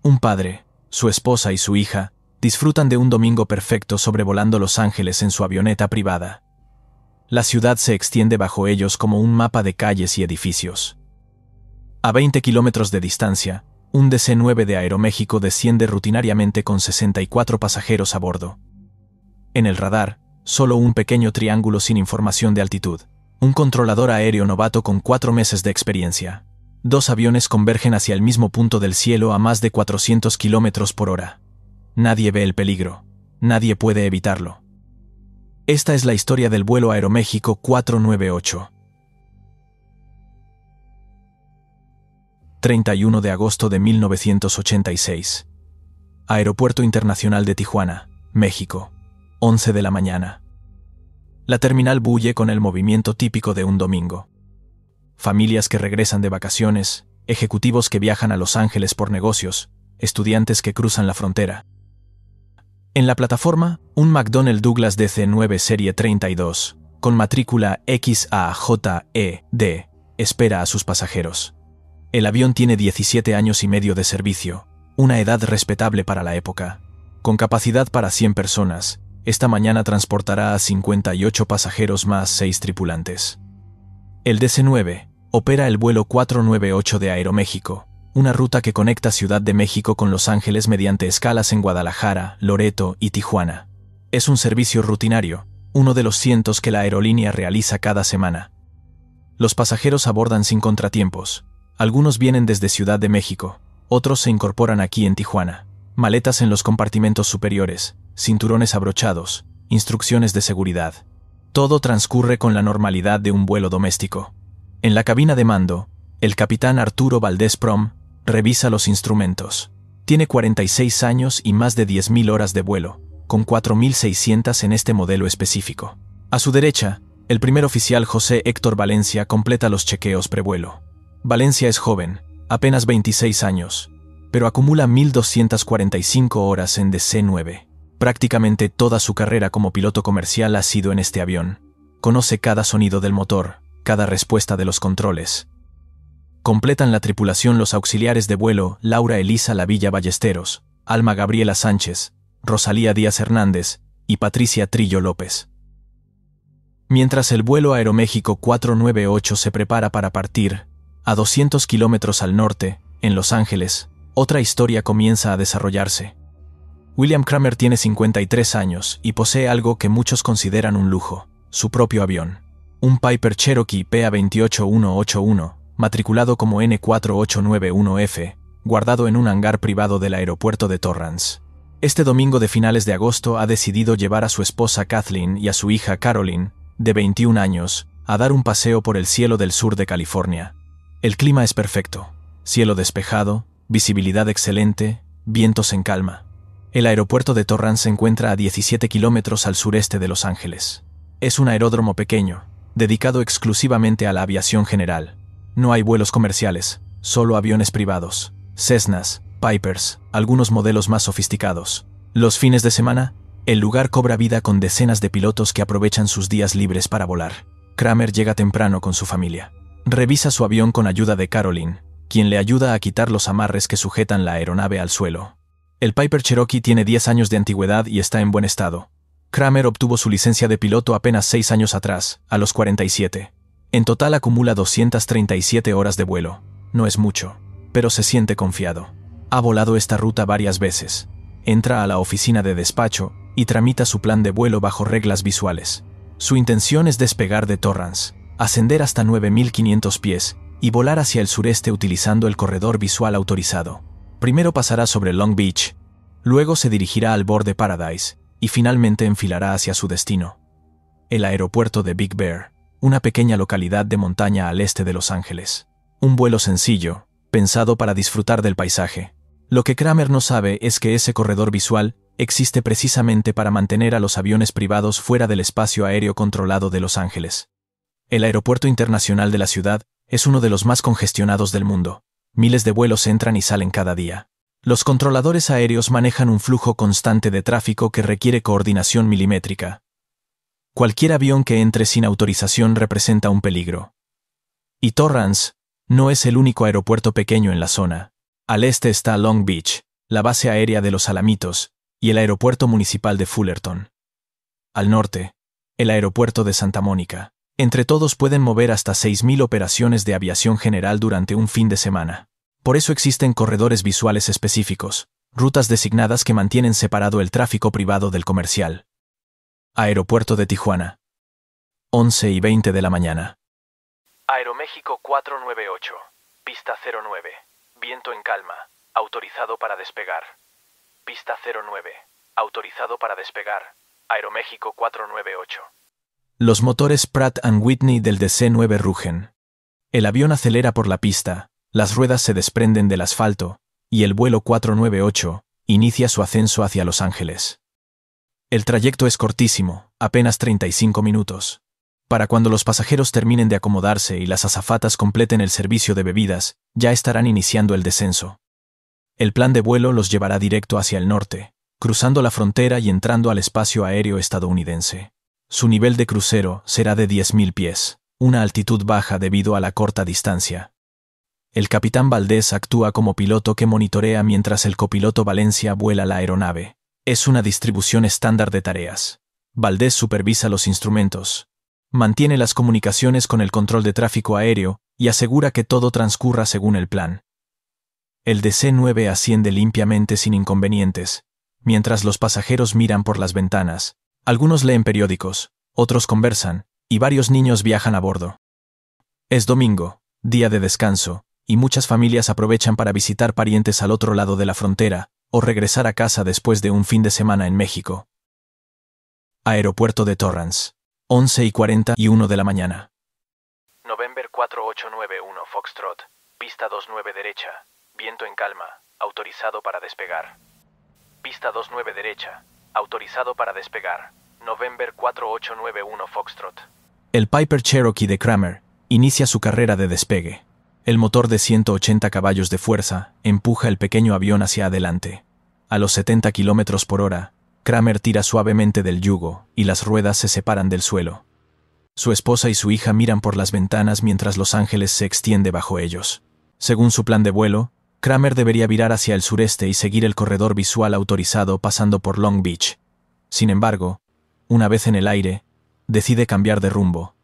Un padre, su esposa y su hija disfrutan de un domingo perfecto sobrevolando Los Ángeles en su avioneta privada. La ciudad se extiende bajo ellos como un mapa de calles y edificios. A 20 kilómetros de distancia, un DC-9 de Aeroméxico desciende rutinariamente con 64 pasajeros a bordo. En el radar, solo un pequeño triángulo sin información de altitud. Un controlador aéreo novato con 4 meses de experiencia. 2 aviones convergen hacia el mismo punto del cielo a más de 400 kilómetros por hora. Nadie ve el peligro. Nadie puede evitarlo. Esta es la historia del vuelo Aeroméxico 498. 31 de agosto de 1986. Aeropuerto Internacional de Tijuana, México. 11 de la mañana. La terminal bulle con el movimiento típico de un domingo. Familias que regresan de vacaciones, ejecutivos que viajan a Los Ángeles por negocios, estudiantes que cruzan la frontera. En la plataforma, un McDonnell Douglas DC-9 Serie 32, con matrícula XAJED, espera a sus pasajeros. El avión tiene 17 años y medio de servicio, una edad respetable para la época. Con capacidad para 100 personas, esta mañana transportará a 58 pasajeros más 6 tripulantes. El DC-9 opera el vuelo 498 de Aeroméxico, una ruta que conecta Ciudad de México con Los Ángeles mediante escalas en Guadalajara, Loreto y Tijuana. Es un servicio rutinario, uno de los cientos que la aerolínea realiza cada semana. Los pasajeros abordan sin contratiempos. Algunos vienen desde Ciudad de México, otros se incorporan aquí en Tijuana. Maletas en los compartimentos superiores, cinturones abrochados, instrucciones de seguridad. Todo transcurre con la normalidad de un vuelo doméstico. En la cabina de mando, el capitán Arturo Valdés Prom revisa los instrumentos. Tiene 46 años y más de 10.000 horas de vuelo, con 4.600 en este modelo específico. A su derecha, el primer oficial José Héctor Valencia completa los chequeos prevuelo. Valencia es joven, apenas 26 años, pero acumula 1.245 horas en DC-9. Prácticamente toda su carrera como piloto comercial ha sido en este avión. Conoce cada sonido del motor, cada respuesta de los controles. Completan la tripulación los auxiliares de vuelo Laura Elisa Lavilla Ballesteros, Alma Gabriela Sánchez, Rosalía Díaz Hernández y Patricia Trillo López. Mientras el vuelo Aeroméxico 498 se prepara para partir, a 200 kilómetros al norte, en Los Ángeles, otra historia comienza a desarrollarse. William Kramer tiene 53 años y posee algo que muchos consideran un lujo, su propio avión. Un Piper Cherokee PA28181, matriculado como N4891F, guardado en un hangar privado del aeropuerto de Torrance. Este domingo de finales de agosto ha decidido llevar a su esposa Kathleen y a su hija Caroline, de 21 años, a dar un paseo por el cielo del sur de California. El clima es perfecto, cielo despejado, visibilidad excelente, vientos en calma. El aeropuerto de Torrance se encuentra a 17 kilómetros al sureste de Los Ángeles. Es un aeródromo pequeño, dedicado exclusivamente a la aviación general. No hay vuelos comerciales, solo aviones privados, Cessnas, Pipers, algunos modelos más sofisticados. Los fines de semana, el lugar cobra vida con decenas de pilotos que aprovechan sus días libres para volar. Kramer llega temprano con su familia. Revisa su avión con ayuda de Caroline, quien le ayuda a quitar los amarres que sujetan la aeronave al suelo. El Piper Cherokee tiene 10 años de antigüedad y está en buen estado. Kramer obtuvo su licencia de piloto apenas 6 años atrás, a los 47. En total acumula 237 horas de vuelo. No es mucho, pero se siente confiado. Ha volado esta ruta varias veces. Entra a la oficina de despacho y tramita su plan de vuelo bajo reglas visuales. Su intención es despegar de Torrance, ascender hasta 9.500 pies y volar hacia el sureste utilizando el corredor visual autorizado. Primero pasará sobre Long Beach, luego se dirigirá al borde Paradise y finalmente enfilará hacia su destino. El aeropuerto de Big Bear, una pequeña localidad de montaña al este de Los Ángeles. Un vuelo sencillo, pensado para disfrutar del paisaje. Lo que Kramer no sabe es que ese corredor visual existe precisamente para mantener a los aviones privados fuera del espacio aéreo controlado de Los Ángeles. El aeropuerto internacional de la ciudad es uno de los más congestionados del mundo. Miles de vuelos entran y salen cada día. Los controladores aéreos manejan un flujo constante de tráfico que requiere coordinación milimétrica. Cualquier avión que entre sin autorización representa un peligro. Y Torrance no es el único aeropuerto pequeño en la zona. Al este está Long Beach, la base aérea de Los Alamitos y el aeropuerto municipal de Fullerton. Al norte, el aeropuerto de Santa Mónica. Entre todos pueden mover hasta 6.000 operaciones de aviación general durante un fin de semana. Por eso existen corredores visuales específicos, rutas designadas que mantienen separado el tráfico privado del comercial. Aeropuerto de Tijuana. 11:20 de la mañana. Aeroméxico 498. Pista 09. Viento en calma. Autorizado para despegar. Pista 09. Autorizado para despegar. Aeroméxico 498. Los motores Pratt & Whitney del DC-9 rugen. El avión acelera por la pista, las ruedas se desprenden del asfalto, y el vuelo 498 inicia su ascenso hacia Los Ángeles. El trayecto es cortísimo, apenas 35 minutos. Para cuando los pasajeros terminen de acomodarse y las azafatas completen el servicio de bebidas, ya estarán iniciando el descenso. El plan de vuelo los llevará directo hacia el norte, cruzando la frontera y entrando al espacio aéreo estadounidense. Su nivel de crucero será de 10.000 pies, una altitud baja debido a la corta distancia. El capitán Valdés actúa como piloto que monitorea mientras el copiloto Valencia vuela la aeronave. Es una distribución estándar de tareas. Valdés supervisa los instrumentos, mantiene las comunicaciones con el control de tráfico aéreo y asegura que todo transcurra según el plan. El DC-9 asciende limpiamente sin inconvenientes, mientras los pasajeros miran por las ventanas. Algunos leen periódicos, otros conversan, y varios niños viajan a bordo. Es domingo, día de descanso, y muchas familias aprovechan para visitar parientes al otro lado de la frontera, o regresar a casa después de un fin de semana en México. Aeropuerto de Torrance. 11:41 de la mañana. November 4891 Foxtrot. Pista 29 derecha. Viento en calma. Autorizado para despegar. Pista 29 derecha. Autorizado para despegar. November 4891 Foxtrot. El Piper Cherokee de Kramer inicia su carrera de despegue. El motor de 180 caballos de fuerza empuja el pequeño avión hacia adelante. A los 70 km/h, Kramer tira suavemente del yugo y las ruedas se separan del suelo. Su esposa y su hija miran por las ventanas mientras Los Ángeles se extiende bajo ellos. Según su plan de vuelo, Kramer debería virar hacia el sureste y seguir el corredor visual autorizado pasando por Long Beach. Sin embargo, una vez en el aire, decide cambiar de rumbo.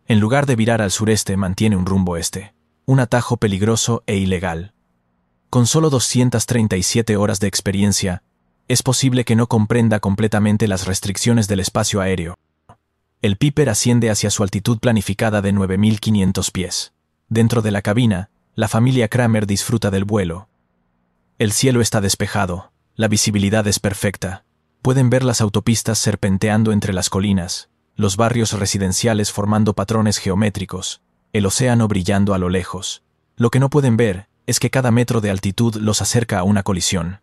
En lugar de virar al sureste, mantiene un rumbo este, un atajo peligroso e ilegal. Con solo 237 horas de experiencia, es posible que no comprenda completamente las restricciones del espacio aéreo. El Piper asciende hacia su altitud planificada de 9.500 pies. Dentro de la cabina, la familia Kramer disfruta del vuelo. El cielo está despejado, la visibilidad es perfecta. Pueden ver las autopistas serpenteando entre las colinas, los barrios residenciales formando patrones geométricos, el océano brillando a lo lejos. Lo que no pueden ver es que cada metro de altitud los acerca a una colisión.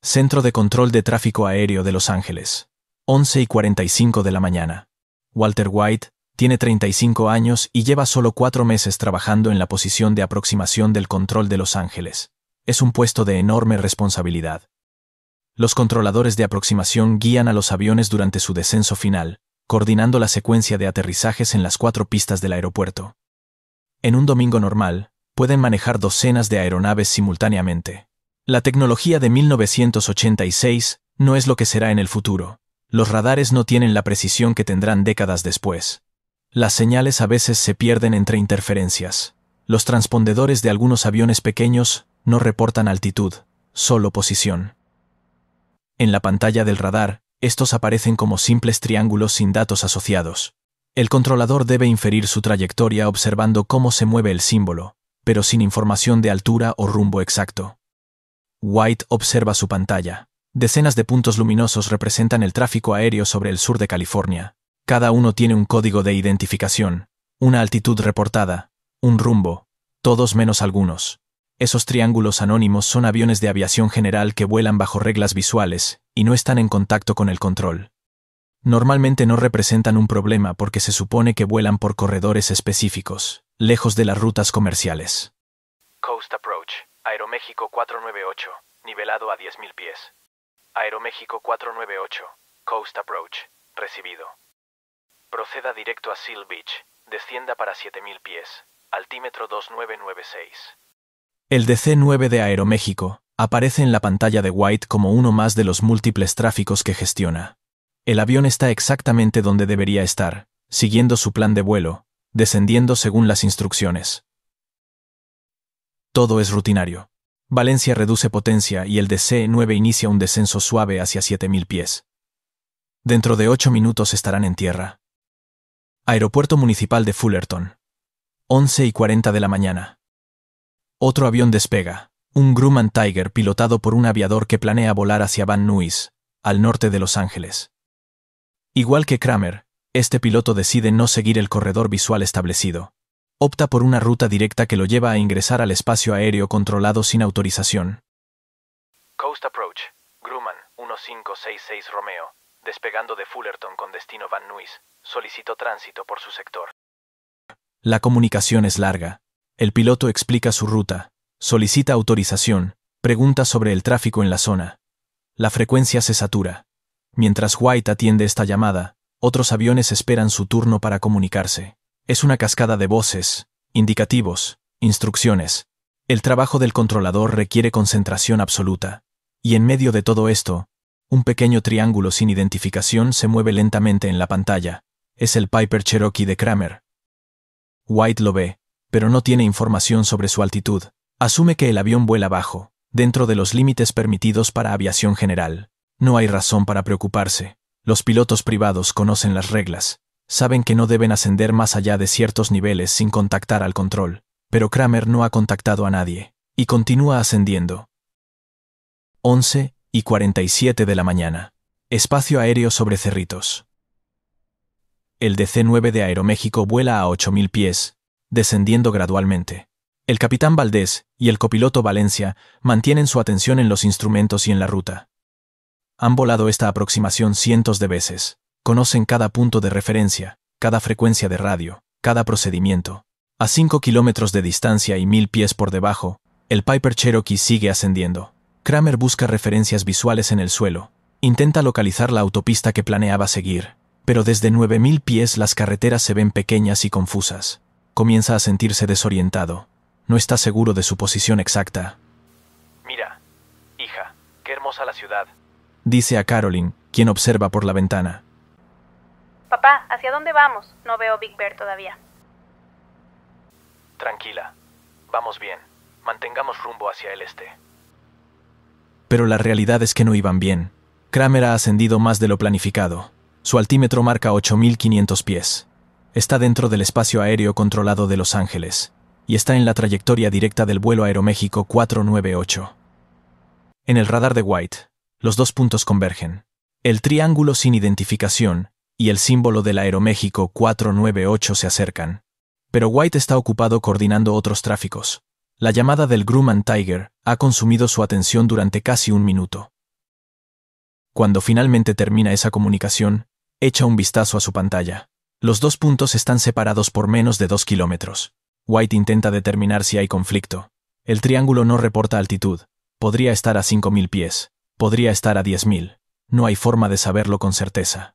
Centro de Control de Tráfico Aéreo de Los Ángeles. 11:45 de la mañana. Walter White tiene 35 años y lleva solo 4 meses trabajando en la posición de aproximación del control de Los Ángeles. Es un puesto de enorme responsabilidad. Los controladores de aproximación guían a los aviones durante su descenso final, coordinando la secuencia de aterrizajes en las 4 pistas del aeropuerto. En un domingo normal, pueden manejar docenas de aeronaves simultáneamente. La tecnología de 1986 no es lo que será en el futuro. Los radares no tienen la precisión que tendrán décadas después. Las señales a veces se pierden entre interferencias. Los transpondedores de algunos aviones pequeños no reportan altitud, solo posición. En la pantalla del radar, estos aparecen como simples triángulos sin datos asociados. El controlador debe inferir su trayectoria observando cómo se mueve el símbolo, pero sin información de altura o rumbo exacto. White observa su pantalla. Decenas de puntos luminosos representan el tráfico aéreo sobre el sur de California. Cada uno tiene un código de identificación, una altitud reportada, un rumbo, todos menos algunos. Esos triángulos anónimos son aviones de aviación general que vuelan bajo reglas visuales y no están en contacto con el control. Normalmente no representan un problema porque se supone que vuelan por corredores específicos, lejos de las rutas comerciales. Coast Approach. Aeroméxico 498. Nivelado a 10.000 pies. Aeroméxico 498. Coast Approach. Recibido. Proceda directo a Seal Beach. Descienda para 7.000 pies. Altímetro 2996. El DC-9 de Aeroméxico Aparece en la pantalla de White como uno más de los múltiples tráficos que gestiona. El avión está exactamente donde debería estar, siguiendo su plan de vuelo, descendiendo según las instrucciones. Todo es rutinario. Valencia reduce potencia y el DC-9 inicia un descenso suave hacia 7000 pies. Dentro de 8 minutos estarán en tierra. Aeropuerto Municipal de Fullerton. 11:40 de la mañana. Otro avión despega, un Grumman Tiger pilotado por un aviador que planea volar hacia Van Nuys, al norte de Los Ángeles. Igual que Kramer, este piloto decide no seguir el corredor visual establecido. Opta por una ruta directa que lo lleva a ingresar al espacio aéreo controlado sin autorización. Coast Approach, Grumman 1566 Romeo, despegando de Fullerton con destino Van Nuys, solicitó tránsito por su sector. La comunicación es larga. El piloto explica su ruta, solicita autorización, pregunta sobre el tráfico en la zona. La frecuencia se satura. Mientras White atiende esta llamada, otros aviones esperan su turno para comunicarse. Es una cascada de voces, indicativos, instrucciones. El trabajo del controlador requiere concentración absoluta. Y en medio de todo esto, un pequeño triángulo sin identificación se mueve lentamente en la pantalla. Es el Piper Cherokee de Kramer. White lo ve, pero no tiene información sobre su altitud. Asume que el avión vuela bajo, dentro de los límites permitidos para aviación general. No hay razón para preocuparse. Los pilotos privados conocen las reglas. Saben que no deben ascender más allá de ciertos niveles sin contactar al control. Pero Kramer no ha contactado a nadie, y continúa ascendiendo. 11:47 de la mañana. Espacio aéreo sobre Cerritos. El DC-9 de Aeroméxico vuela a 8000 pies, descendiendo gradualmente. El capitán Valdés y el copiloto Valencia mantienen su atención en los instrumentos y en la ruta. Han volado esta aproximación cientos de veces. Conocen cada punto de referencia, cada frecuencia de radio, cada procedimiento. A 5 kilómetros de distancia y 1000 pies por debajo, el Piper Cherokee sigue ascendiendo. Kramer busca referencias visuales en el suelo. Intenta localizar la autopista que planeaba seguir, pero desde 9000 pies las carreteras se ven pequeñas y confusas. Comienza a sentirse desorientado. No está seguro de su posición exacta. Mira, hija, qué hermosa la ciudad, dice a Caroline, quien observa por la ventana. Papá, ¿hacia dónde vamos? No veo Big Bear todavía. Tranquila, vamos bien, mantengamos rumbo hacia el este. Pero la realidad es que no iban bien. Kramer ha ascendido más de lo planificado. Su altímetro marca 8500 pies. Está dentro del espacio aéreo controlado de Los Ángeles, y está en la trayectoria directa del vuelo Aeroméxico 498. En el radar de White, los dos puntos convergen. El triángulo sin identificación y el símbolo del Aeroméxico 498 se acercan. Pero White está ocupado coordinando otros tráficos. La llamada del Grumman Tiger ha consumido su atención durante casi un minuto. Cuando finalmente termina esa comunicación, echa un vistazo a su pantalla. Los dos puntos están separados por menos de 2 kilómetros. White intenta determinar si hay conflicto. El triángulo no reporta altitud. Podría estar a 5000 pies. Podría estar a 10.000. No hay forma de saberlo con certeza.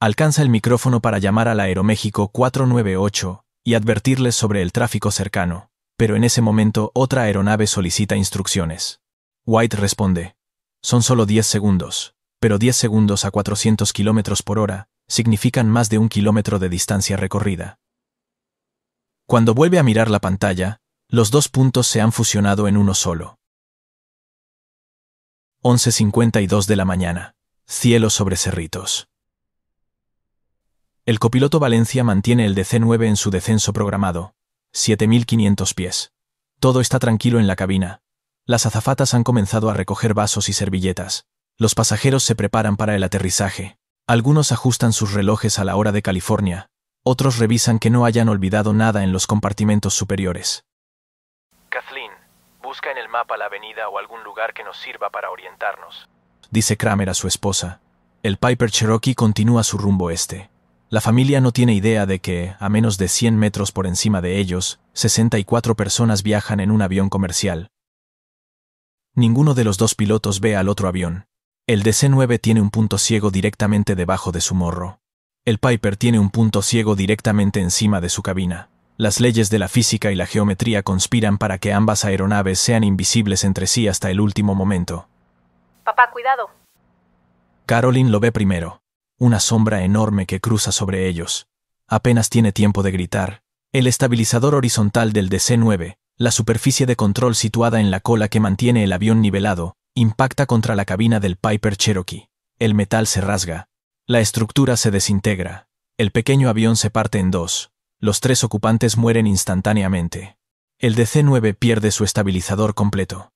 Alcanza el micrófono para llamar al Aeroméxico 498 y advertirles sobre el tráfico cercano, pero en ese momento otra aeronave solicita instrucciones. White responde. Son solo 10 segundos, pero 10 segundos a 400 kilómetros por hora significan más de 1 kilómetro de distancia recorrida. Cuando vuelve a mirar la pantalla, los dos puntos se han fusionado en uno solo. 11:52 de la mañana. Cielo sobre Cerritos. El copiloto Valencia mantiene el DC-9 en su descenso programado, 7500 pies. Todo está tranquilo en la cabina. Las azafatas han comenzado a recoger vasos y servilletas. Los pasajeros se preparan para el aterrizaje. Algunos ajustan sus relojes a la hora de California. Otros revisan que no hayan olvidado nada en los compartimentos superiores. Kathleen, busca en el mapa la avenida o algún lugar que nos sirva para orientarnos, dice Kramer a su esposa. El Piper Cherokee continúa su rumbo este. La familia no tiene idea de que, a menos de 100 metros por encima de ellos, 64 personas viajan en un avión comercial. Ninguno de los dos pilotos ve al otro avión. El DC-9 tiene un punto ciego directamente debajo de su morro. El Piper tiene un punto ciego directamente encima de su cabina. Las leyes de la física y la geometría conspiran para que ambas aeronaves sean invisibles entre sí hasta el último momento. Papá, cuidado. Caroline lo ve primero. Una sombra enorme que cruza sobre ellos. Apenas tiene tiempo de gritar. El estabilizador horizontal del DC-9, la superficie de control situada en la cola que mantiene el avión nivelado, impacta contra la cabina del Piper Cherokee. El metal se rasga. La estructura se desintegra. El pequeño avión se parte en dos. Los 3 ocupantes mueren instantáneamente. El DC-9 pierde su estabilizador completo.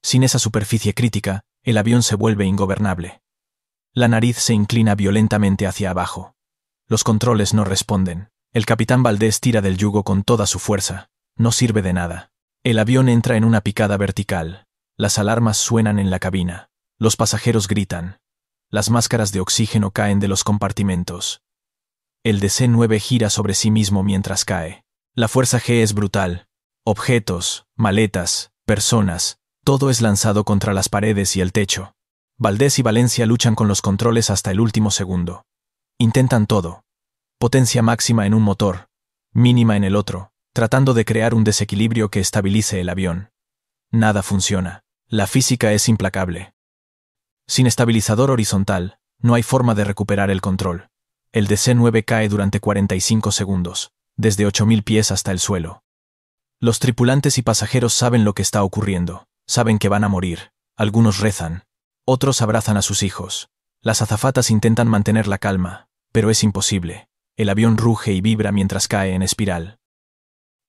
Sin esa superficie crítica, el avión se vuelve ingobernable. La nariz se inclina violentamente hacia abajo. Los controles no responden. El capitán Valdés tira del yugo con toda su fuerza. No sirve de nada. El avión entra en una picada vertical. Las alarmas suenan en la cabina. Los pasajeros gritan. Las máscaras de oxígeno caen de los compartimentos. El DC-9 gira sobre sí mismo mientras cae. La fuerza G es brutal. Objetos, maletas, personas, todo es lanzado contra las paredes y el techo. Valdés y Valencia luchan con los controles hasta el último segundo. Intentan todo. Potencia máxima en un motor, mínima en el otro, tratando de crear un desequilibrio que estabilice el avión. Nada funciona. La física es implacable. Sin estabilizador horizontal, no hay forma de recuperar el control. El DC-9 cae durante 45 segundos, desde 8.000 pies hasta el suelo. Los tripulantes y pasajeros saben lo que está ocurriendo, saben que van a morir. Algunos rezan. Otros abrazan a sus hijos. Las azafatas intentan mantener la calma, pero es imposible. El avión ruge y vibra mientras cae en espiral.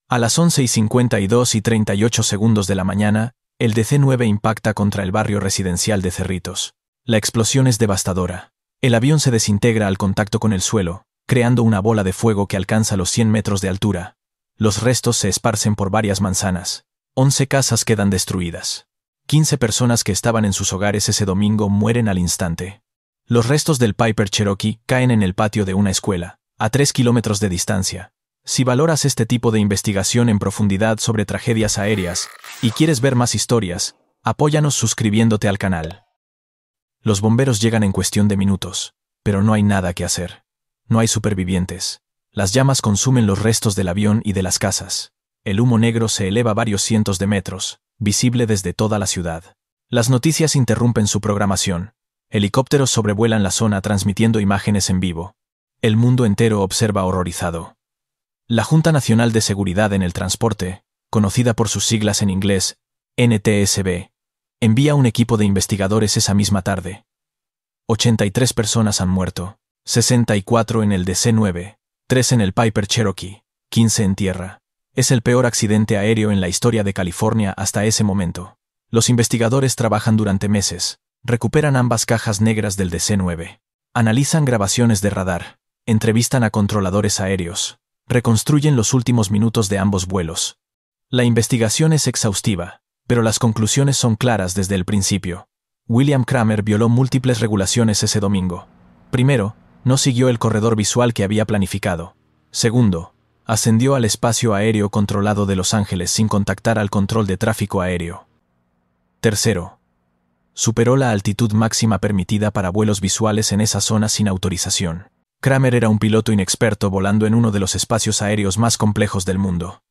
A las 11:52 y 38 segundos de la mañana, el DC-9 impacta contra el barrio residencial de Cerritos. La explosión es devastadora. El avión se desintegra al contacto con el suelo, creando una bola de fuego que alcanza los 100 metros de altura. Los restos se esparcen por varias manzanas. 11 casas quedan destruidas. 15 personas que estaban en sus hogares ese domingo mueren al instante. Los restos del Piper Cherokee caen en el patio de una escuela, a 3 kilómetros de distancia. Si valoras este tipo de investigación en profundidad sobre tragedias aéreas y quieres ver más historias, apóyanos suscribiéndote al canal. Los bomberos llegan en cuestión de minutos, pero no hay nada que hacer. No hay supervivientes. Las llamas consumen los restos del avión y de las casas. El humo negro se eleva varios cientos de metros, visible desde toda la ciudad. Las noticias interrumpen su programación. Helicópteros sobrevuelan la zona transmitiendo imágenes en vivo. El mundo entero observa horrorizado. La Junta Nacional de Seguridad en el Transporte, conocida por sus siglas en inglés, NTSB, envía un equipo de investigadores esa misma tarde. 83 personas han muerto, 64 en el DC-9, 3 en el Piper Cherokee, 15 en tierra. Es el peor accidente aéreo en la historia de California hasta ese momento. Los investigadores trabajan durante meses, recuperan ambas cajas negras del DC-9, analizan grabaciones de radar, entrevistan a controladores aéreos, reconstruyen los últimos minutos de ambos vuelos. La investigación es exhaustiva, pero las conclusiones son claras desde el principio. William Kramer violó múltiples regulaciones ese domingo. Primero, no siguió el corredor visual que había planificado. Segundo, ascendió al espacio aéreo controlado de Los Ángeles sin contactar al control de tráfico aéreo. Tercero, superó la altitud máxima permitida para vuelos visuales en esa zona sin autorización. Kramer era un piloto inexperto volando en uno de los espacios aéreos más complejos del mundo.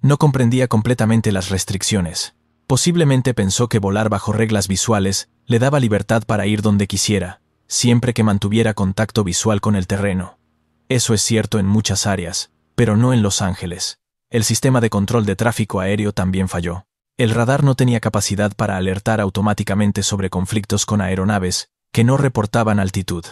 No comprendía completamente las restricciones. Posiblemente pensó que volar bajo reglas visuales le daba libertad para ir donde quisiera, siempre que mantuviera contacto visual con el terreno. Eso es cierto en muchas áreas, pero no en Los Ángeles. El sistema de control de tráfico aéreo también falló. El radar no tenía capacidad para alertar automáticamente sobre conflictos con aeronaves que no reportaban altitud.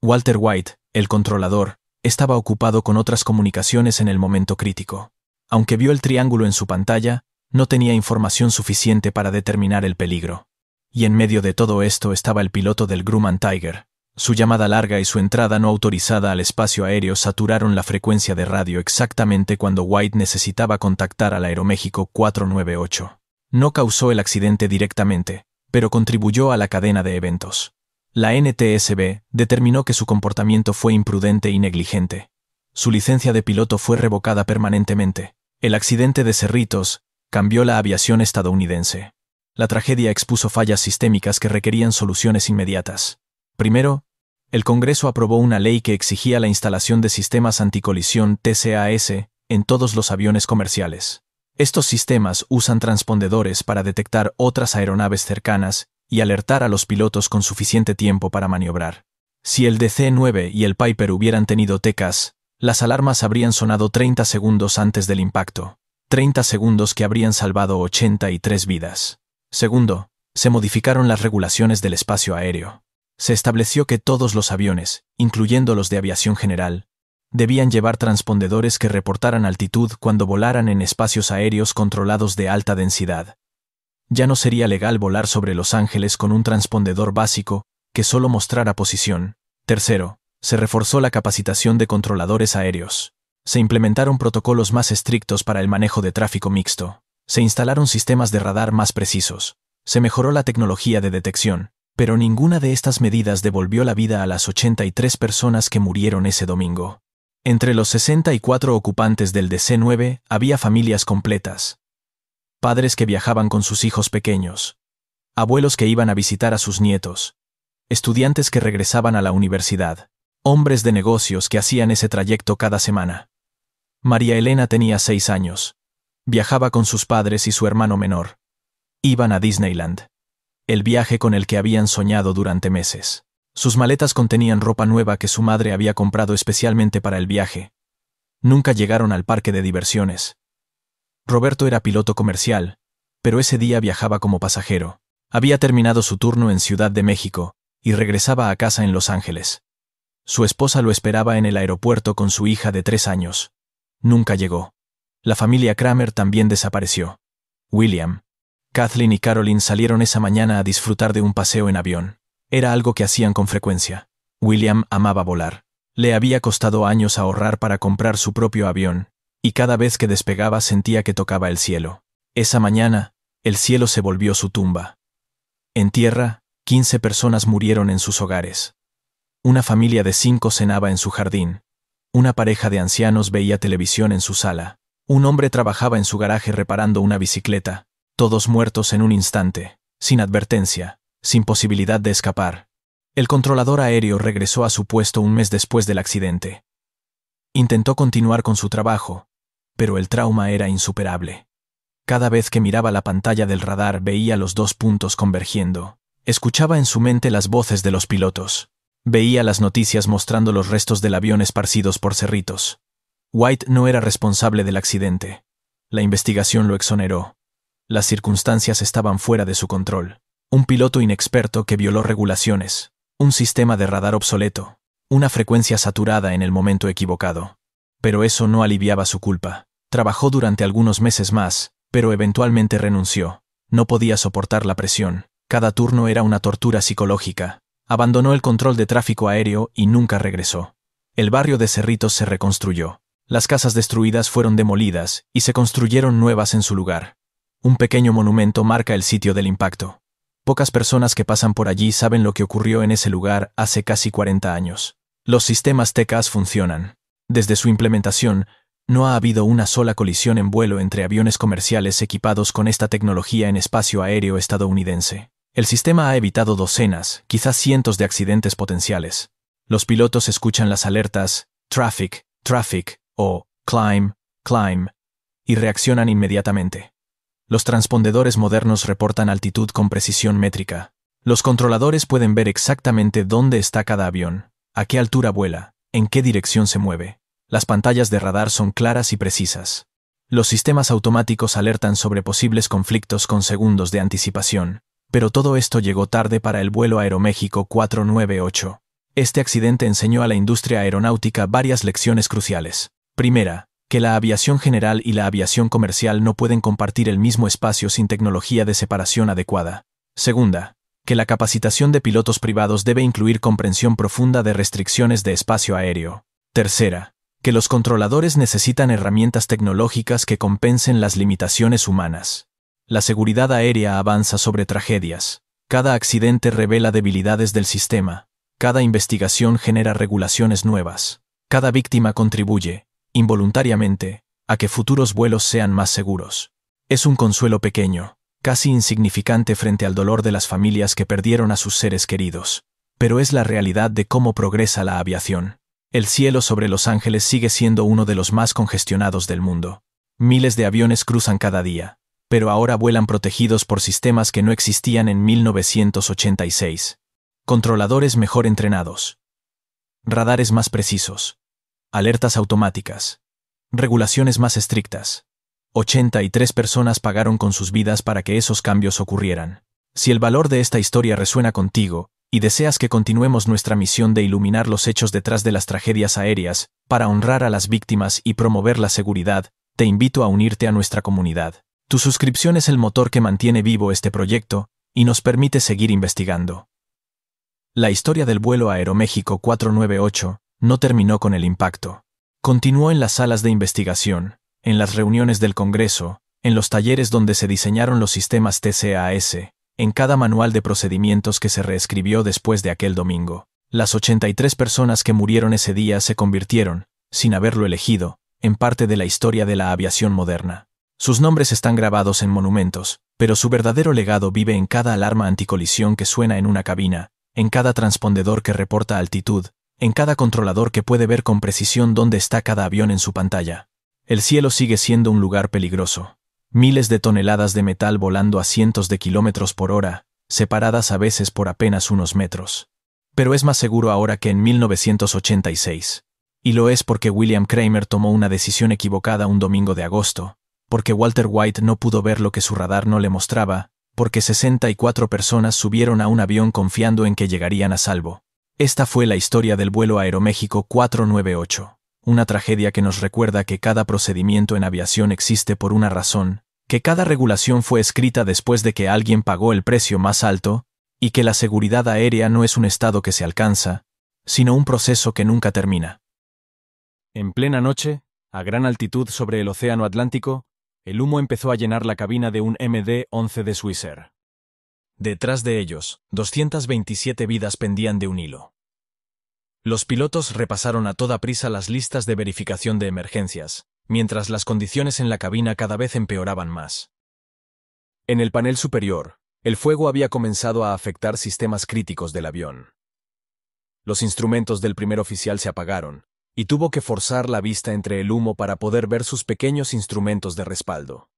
Walter White, el controlador, estaba ocupado con otras comunicaciones en el momento crítico. Aunque vio el triángulo en su pantalla, no tenía información suficiente para determinar el peligro. Y en medio de todo esto estaba el piloto del Grumman Tiger. Su llamada larga y su entrada no autorizada al espacio aéreo saturaron la frecuencia de radio exactamente cuando White necesitaba contactar al Aeroméxico 498. No causó el accidente directamente, pero contribuyó a la cadena de eventos. La NTSB determinó que su comportamiento fue imprudente y negligente. Su licencia de piloto fue revocada permanentemente. El accidente de Cerritos cambió la aviación estadounidense. La tragedia expuso fallas sistémicas que requerían soluciones inmediatas. Primero, el Congreso aprobó una ley que exigía la instalación de sistemas anticolisión TCAS en todos los aviones comerciales. Estos sistemas usan transpondedores para detectar otras aeronaves cercanas y alertar a los pilotos con suficiente tiempo para maniobrar. Si el DC-9 y el Piper hubieran tenido TCAS, las alarmas habrían sonado 30 segundos antes del impacto. 30 segundos que habrían salvado 83 vidas. Segundo, se modificaron las regulaciones del espacio aéreo. Se estableció que todos los aviones, incluyendo los de aviación general, debían llevar transpondedores que reportaran altitud cuando volaran en espacios aéreos controlados de alta densidad. Ya no sería legal volar sobre Los Ángeles con un transpondedor básico que solo mostrara posición. Tercero, se reforzó la capacitación de controladores aéreos. Se implementaron protocolos más estrictos para el manejo de tráfico mixto. Se instalaron sistemas de radar más precisos. Se mejoró la tecnología de detección, pero ninguna de estas medidas devolvió la vida a las 83 personas que murieron ese domingo. Entre los 64 ocupantes del DC-9 había familias completas. Padres que viajaban con sus hijos pequeños. Abuelos que iban a visitar a sus nietos. Estudiantes que regresaban a la universidad. Hombres de negocios que hacían ese trayecto cada semana. María Elena tenía 6 años. Viajaba con sus padres y su hermano menor. Iban a Disneyland. El viaje con el que habían soñado durante meses. Sus maletas contenían ropa nueva que su madre había comprado especialmente para el viaje. Nunca llegaron al parque de diversiones. Roberto era piloto comercial, pero ese día viajaba como pasajero. Había terminado su turno en Ciudad de México y regresaba a casa en Los Ángeles. Su esposa lo esperaba en el aeropuerto con su hija de 3 años. Nunca llegó. La familia Kramer también desapareció. William, Kathleen y Caroline salieron esa mañana a disfrutar de un paseo en avión. Era algo que hacían con frecuencia. William amaba volar. Le había costado años ahorrar para comprar su propio avión, y cada vez que despegaba sentía que tocaba el cielo. Esa mañana, el cielo se volvió su tumba. En tierra, 15 personas murieron en sus hogares. Una familia de 5 cenaba en su jardín. Una pareja de ancianos veía televisión en su sala. Un hombre trabajaba en su garaje reparando una bicicleta. Todos muertos en un instante, sin advertencia, sin posibilidad de escapar. El controlador aéreo regresó a su puesto un mes después del accidente. Intentó continuar con su trabajo, pero el trauma era insuperable. Cada vez que miraba la pantalla del radar veía los 2 puntos convergiendo. Escuchaba en su mente las voces de los pilotos. Veía las noticias mostrando los restos del avión esparcidos por cerritos. White no era responsable del accidente. La investigación lo exoneró. Las circunstancias estaban fuera de su control. Un piloto inexperto que violó regulaciones, un sistema de radar obsoleto, una frecuencia saturada en el momento equivocado. Pero eso no aliviaba su culpa. Trabajó durante algunos meses más, pero eventualmente renunció. No podía soportar la presión. Cada turno era una tortura psicológica. Abandonó el control de tráfico aéreo y nunca regresó. El barrio de Cerritos se reconstruyó. Las casas destruidas fueron demolidas y se construyeron nuevas en su lugar. Un pequeño monumento marca el sitio del impacto. Pocas personas que pasan por allí saben lo que ocurrió en ese lugar hace casi 40 años. Los sistemas TCAS funcionan. Desde su implementación, no ha habido una sola colisión en vuelo entre aviones comerciales equipados con esta tecnología en espacio aéreo estadounidense. El sistema ha evitado docenas, quizás cientos de accidentes potenciales. Los pilotos escuchan las alertas "Traffic, Traffic" o "Climb, Climb" y reaccionan inmediatamente. Los transpondedores modernos reportan altitud con precisión métrica. Los controladores pueden ver exactamente dónde está cada avión, a qué altura vuela, en qué dirección se mueve. Las pantallas de radar son claras y precisas. Los sistemas automáticos alertan sobre posibles conflictos con segundos de anticipación. Pero todo esto llegó tarde para el vuelo Aeroméxico 498. Este accidente enseñó a la industria aeronáutica varias lecciones cruciales. Primera, que la aviación general y la aviación comercial no pueden compartir el mismo espacio sin tecnología de separación adecuada. Segunda, que la capacitación de pilotos privados debe incluir comprensión profunda de restricciones de espacio aéreo. Tercera, que los controladores necesitan herramientas tecnológicas que compensen las limitaciones humanas. La seguridad aérea avanza sobre tragedias. Cada accidente revela debilidades del sistema. Cada investigación genera regulaciones nuevas. Cada víctima contribuye, involuntariamente, a que futuros vuelos sean más seguros. Es un consuelo pequeño, casi insignificante frente al dolor de las familias que perdieron a sus seres queridos. Pero es la realidad de cómo progresa la aviación. El cielo sobre Los Ángeles sigue siendo uno de los más congestionados del mundo. Miles de aviones cruzan cada día, pero ahora vuelan protegidos por sistemas que no existían en 1986. Controladores mejor entrenados. Radares más precisos. Alertas automáticas. Regulaciones más estrictas. 83 personas pagaron con sus vidas para que esos cambios ocurrieran. Si el valor de esta historia resuena contigo, y deseas que continuemos nuestra misión de iluminar los hechos detrás de las tragedias aéreas, para honrar a las víctimas y promover la seguridad, te invito a unirte a nuestra comunidad. Tu suscripción es el motor que mantiene vivo este proyecto, y nos permite seguir investigando. La historia del vuelo Aeroméxico 498 no terminó con el impacto. Continuó en las salas de investigación, en las reuniones del Congreso, en los talleres donde se diseñaron los sistemas TCAS, en cada manual de procedimientos que se reescribió después de aquel domingo. Las 83 personas que murieron ese día se convirtieron, sin haberlo elegido, en parte de la historia de la aviación moderna. Sus nombres están grabados en monumentos, pero su verdadero legado vive en cada alarma anticolisión que suena en una cabina, en cada transpondedor que reporta altitud, en cada controlador que puede ver con precisión dónde está cada avión en su pantalla. El cielo sigue siendo un lugar peligroso. Miles de toneladas de metal volando a cientos de kilómetros por hora, separadas a veces por apenas unos metros. Pero es más seguro ahora que en 1986. Y lo es porque William Kramer tomó una decisión equivocada un domingo de agosto, porque Walter White no pudo ver lo que su radar no le mostraba, porque 64 personas subieron a un avión confiando en que llegarían a salvo. Esta fue la historia del vuelo Aeroméxico 498. Una tragedia que nos recuerda que cada procedimiento en aviación existe por una razón, que cada regulación fue escrita después de que alguien pagó el precio más alto, y que la seguridad aérea no es un estado que se alcanza, sino un proceso que nunca termina. En plena noche, a gran altitud sobre el océano Atlántico, el humo empezó a llenar la cabina de un MD-11 de Swissair. Detrás de ellos, 227 vidas pendían de un hilo. Los pilotos repasaron a toda prisa las listas de verificación de emergencias, mientras las condiciones en la cabina cada vez empeoraban más. En el panel superior, el fuego había comenzado a afectar sistemas críticos del avión. Los instrumentos del primer oficial se apagaron, y tuvo que forzar la vista entre el humo para poder ver sus pequeños instrumentos de respaldo.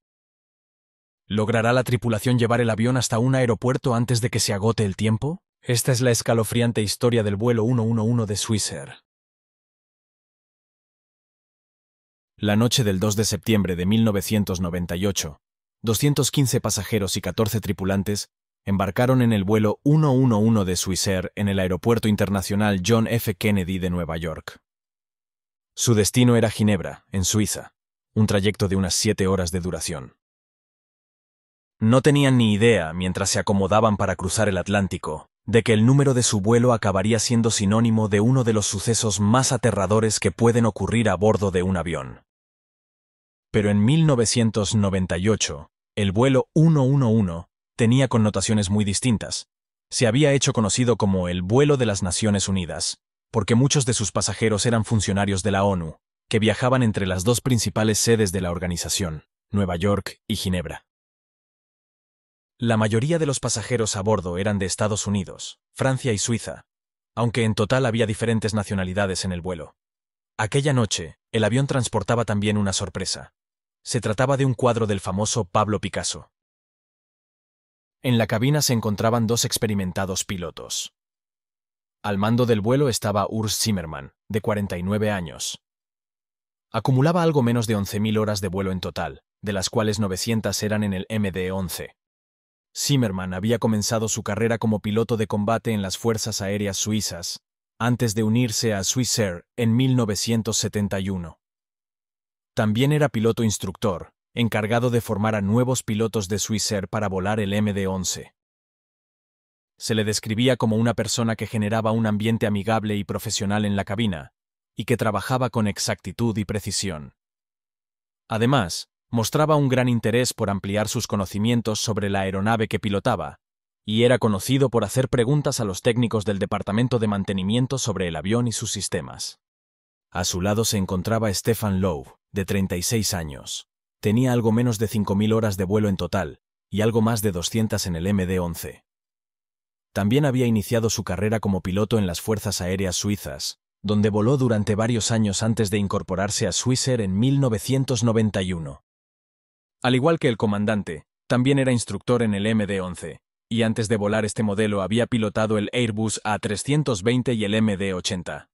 ¿Logrará la tripulación llevar el avión hasta un aeropuerto antes de que se agote el tiempo? Esta es la escalofriante historia del vuelo 111 de Swissair. La noche del 2 de septiembre de 1998, 215 pasajeros y 14 tripulantes embarcaron en el vuelo 111 de Swissair en el Aeropuerto Internacional John F. Kennedy de Nueva York. Su destino era Ginebra, en Suiza, un trayecto de unas 7 horas de duración. No tenían ni idea, mientras se acomodaban para cruzar el Atlántico, de que el número de su vuelo acabaría siendo sinónimo de uno de los sucesos más aterradores que pueden ocurrir a bordo de un avión. Pero en 1998, el vuelo 111 tenía connotaciones muy distintas. Se había hecho conocido como el vuelo de las Naciones Unidas, porque muchos de sus pasajeros eran funcionarios de la ONU, que viajaban entre las dos principales sedes de la organización, Nueva York y Ginebra. La mayoría de los pasajeros a bordo eran de Estados Unidos, Francia y Suiza, aunque en total había diferentes nacionalidades en el vuelo. Aquella noche, el avión transportaba también una sorpresa. Se trataba de un cuadro del famoso Pablo Picasso. En la cabina se encontraban dos experimentados pilotos. Al mando del vuelo estaba Urs Zimmermann, de 49 años. Acumulaba algo menos de 11.000 horas de vuelo en total, de las cuales 900 eran en el MD-11. Zimmermann había comenzado su carrera como piloto de combate en las Fuerzas Aéreas Suizas, antes de unirse a Swissair en 1971. También era piloto instructor, encargado de formar a nuevos pilotos de Swissair para volar el MD-11. Se le describía como una persona que generaba un ambiente amigable y profesional en la cabina, y que trabajaba con exactitud y precisión. Además, mostraba un gran interés por ampliar sus conocimientos sobre la aeronave que pilotaba, y era conocido por hacer preguntas a los técnicos del Departamento de Mantenimiento sobre el avión y sus sistemas. A su lado se encontraba Stefan Loeb, de 36 años. Tenía algo menos de 5.000 horas de vuelo en total, y algo más de 200 en el MD-11. También había iniciado su carrera como piloto en las Fuerzas Aéreas Suizas, donde voló durante varios años antes de incorporarse a Swissair en 1991. Al igual que el comandante, también era instructor en el MD-11, y antes de volar este modelo había pilotado el Airbus A320 y el MD-80.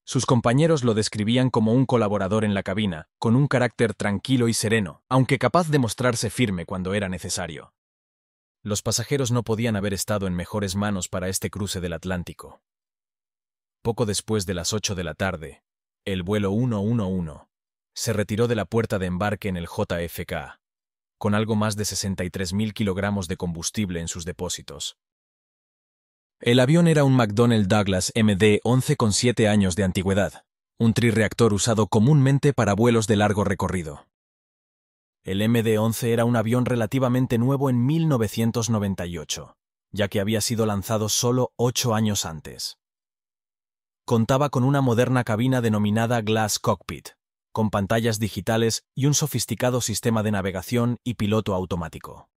Sus compañeros lo describían como un colaborador en la cabina, con un carácter tranquilo y sereno, aunque capaz de mostrarse firme cuando era necesario. Los pasajeros no podían haber estado en mejores manos para este cruce del Atlántico. Poco después de las 8 de la tarde, el vuelo 111 se retiró de la puerta de embarque en el JFK, con algo más de 63.000 kilogramos de combustible en sus depósitos. El avión era un McDonnell Douglas MD-11 con 7 años de antigüedad, un trirreactor usado comúnmente para vuelos de largo recorrido. El MD-11 era un avión relativamente nuevo en 1998, ya que había sido lanzado solo 8 años antes. Contaba con una moderna cabina denominada Glass Cockpit, con pantallas digitales y un sofisticado sistema de navegación y piloto automático.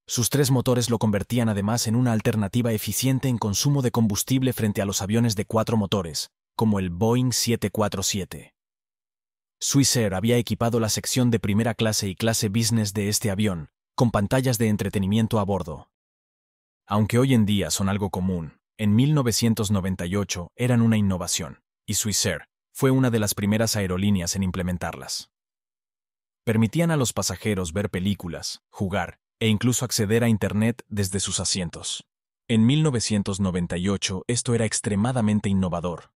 Sus 3 motores lo convertían además en una alternativa eficiente en consumo de combustible frente a los aviones de 4 motores, como el Boeing 747. Swissair había equipado la sección de primera clase y clase business de este avión, con pantallas de entretenimiento a bordo. Aunque hoy en día son algo común, en 1998 eran una innovación, y Swissair fue una de las primeras aerolíneas en implementarlas. Permitían a los pasajeros ver películas, jugar e incluso acceder a Internet desde sus asientos. En 1998 esto era extremadamente innovador.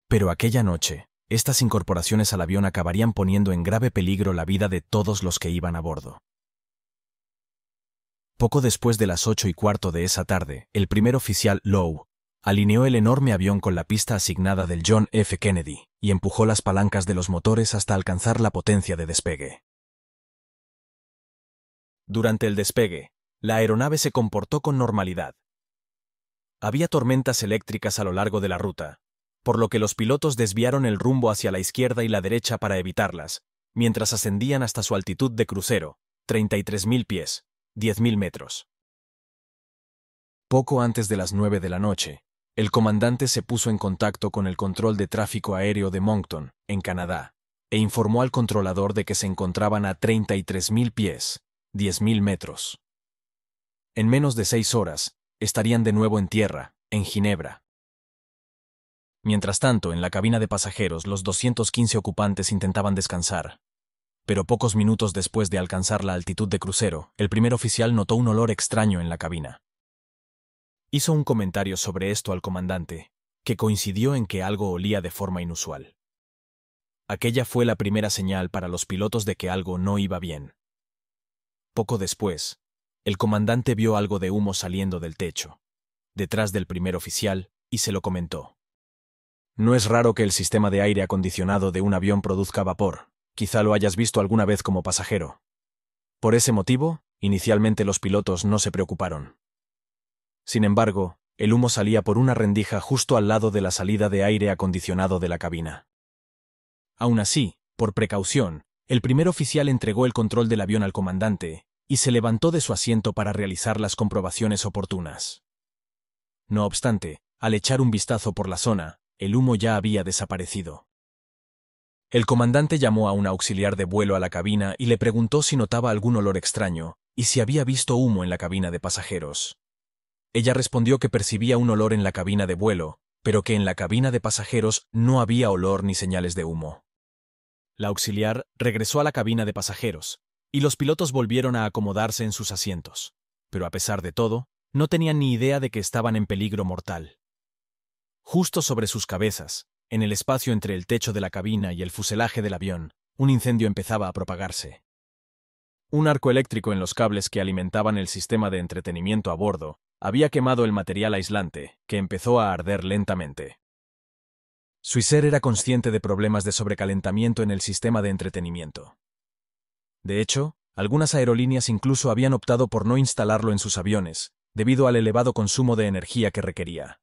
Pero aquella noche, estas incorporaciones al avión acabarían poniendo en grave peligro la vida de todos los que iban a bordo. Poco después de las 8:15 de esa tarde, el primer oficial Lowe alineó el enorme avión con la pista asignada del John F. Kennedy y empujó las palancas de los motores hasta alcanzar la potencia de despegue. Durante el despegue, la aeronave se comportó con normalidad. Había tormentas eléctricas a lo largo de la ruta, por lo que los pilotos desviaron el rumbo hacia la izquierda y la derecha para evitarlas, mientras ascendían hasta su altitud de crucero, 33.000 pies, 10.000 metros. Poco antes de las 9 de la noche, el comandante se puso en contacto con el control de tráfico aéreo de Moncton, en Canadá, e informó al controlador de que se encontraban a 33.000 pies, 10.000 metros. En menos de 6 horas, estarían de nuevo en tierra, en Ginebra. Mientras tanto, en la cabina de pasajeros, los 215 ocupantes intentaban descansar. Pero pocos minutos después de alcanzar la altitud de crucero, el primer oficial notó un olor extraño en la cabina. Hizo un comentario sobre esto al comandante, que coincidió en que algo olía de forma inusual. Aquella fue la primera señal para los pilotos de que algo no iba bien. Poco después, el comandante vio algo de humo saliendo del techo, detrás del primer oficial, y se lo comentó. No es raro que el sistema de aire acondicionado de un avión produzca vapor. Quizá lo hayas visto alguna vez como pasajero. Por ese motivo, inicialmente los pilotos no se preocuparon. Sin embargo, el humo salía por una rendija justo al lado de la salida de aire acondicionado de la cabina. Aún así, por precaución, el primer oficial entregó el control del avión al comandante y se levantó de su asiento para realizar las comprobaciones oportunas. No obstante, al echar un vistazo por la zona, el humo ya había desaparecido. El comandante llamó a un auxiliar de vuelo a la cabina y le preguntó si notaba algún olor extraño y si había visto humo en la cabina de pasajeros. Ella respondió que percibía un olor en la cabina de vuelo, pero que en la cabina de pasajeros no había olor ni señales de humo. La auxiliar regresó a la cabina de pasajeros, y los pilotos volvieron a acomodarse en sus asientos, pero a pesar de todo, no tenían ni idea de que estaban en peligro mortal. Justo sobre sus cabezas, en el espacio entre el techo de la cabina y el fuselaje del avión, un incendio empezaba a propagarse. Un arco eléctrico en los cables que alimentaban el sistema de entretenimiento a bordo había quemado el material aislante, que empezó a arder lentamente. Swissair era consciente de problemas de sobrecalentamiento en el sistema de entretenimiento. De hecho, algunas aerolíneas incluso habían optado por no instalarlo en sus aviones, debido al elevado consumo de energía que requería.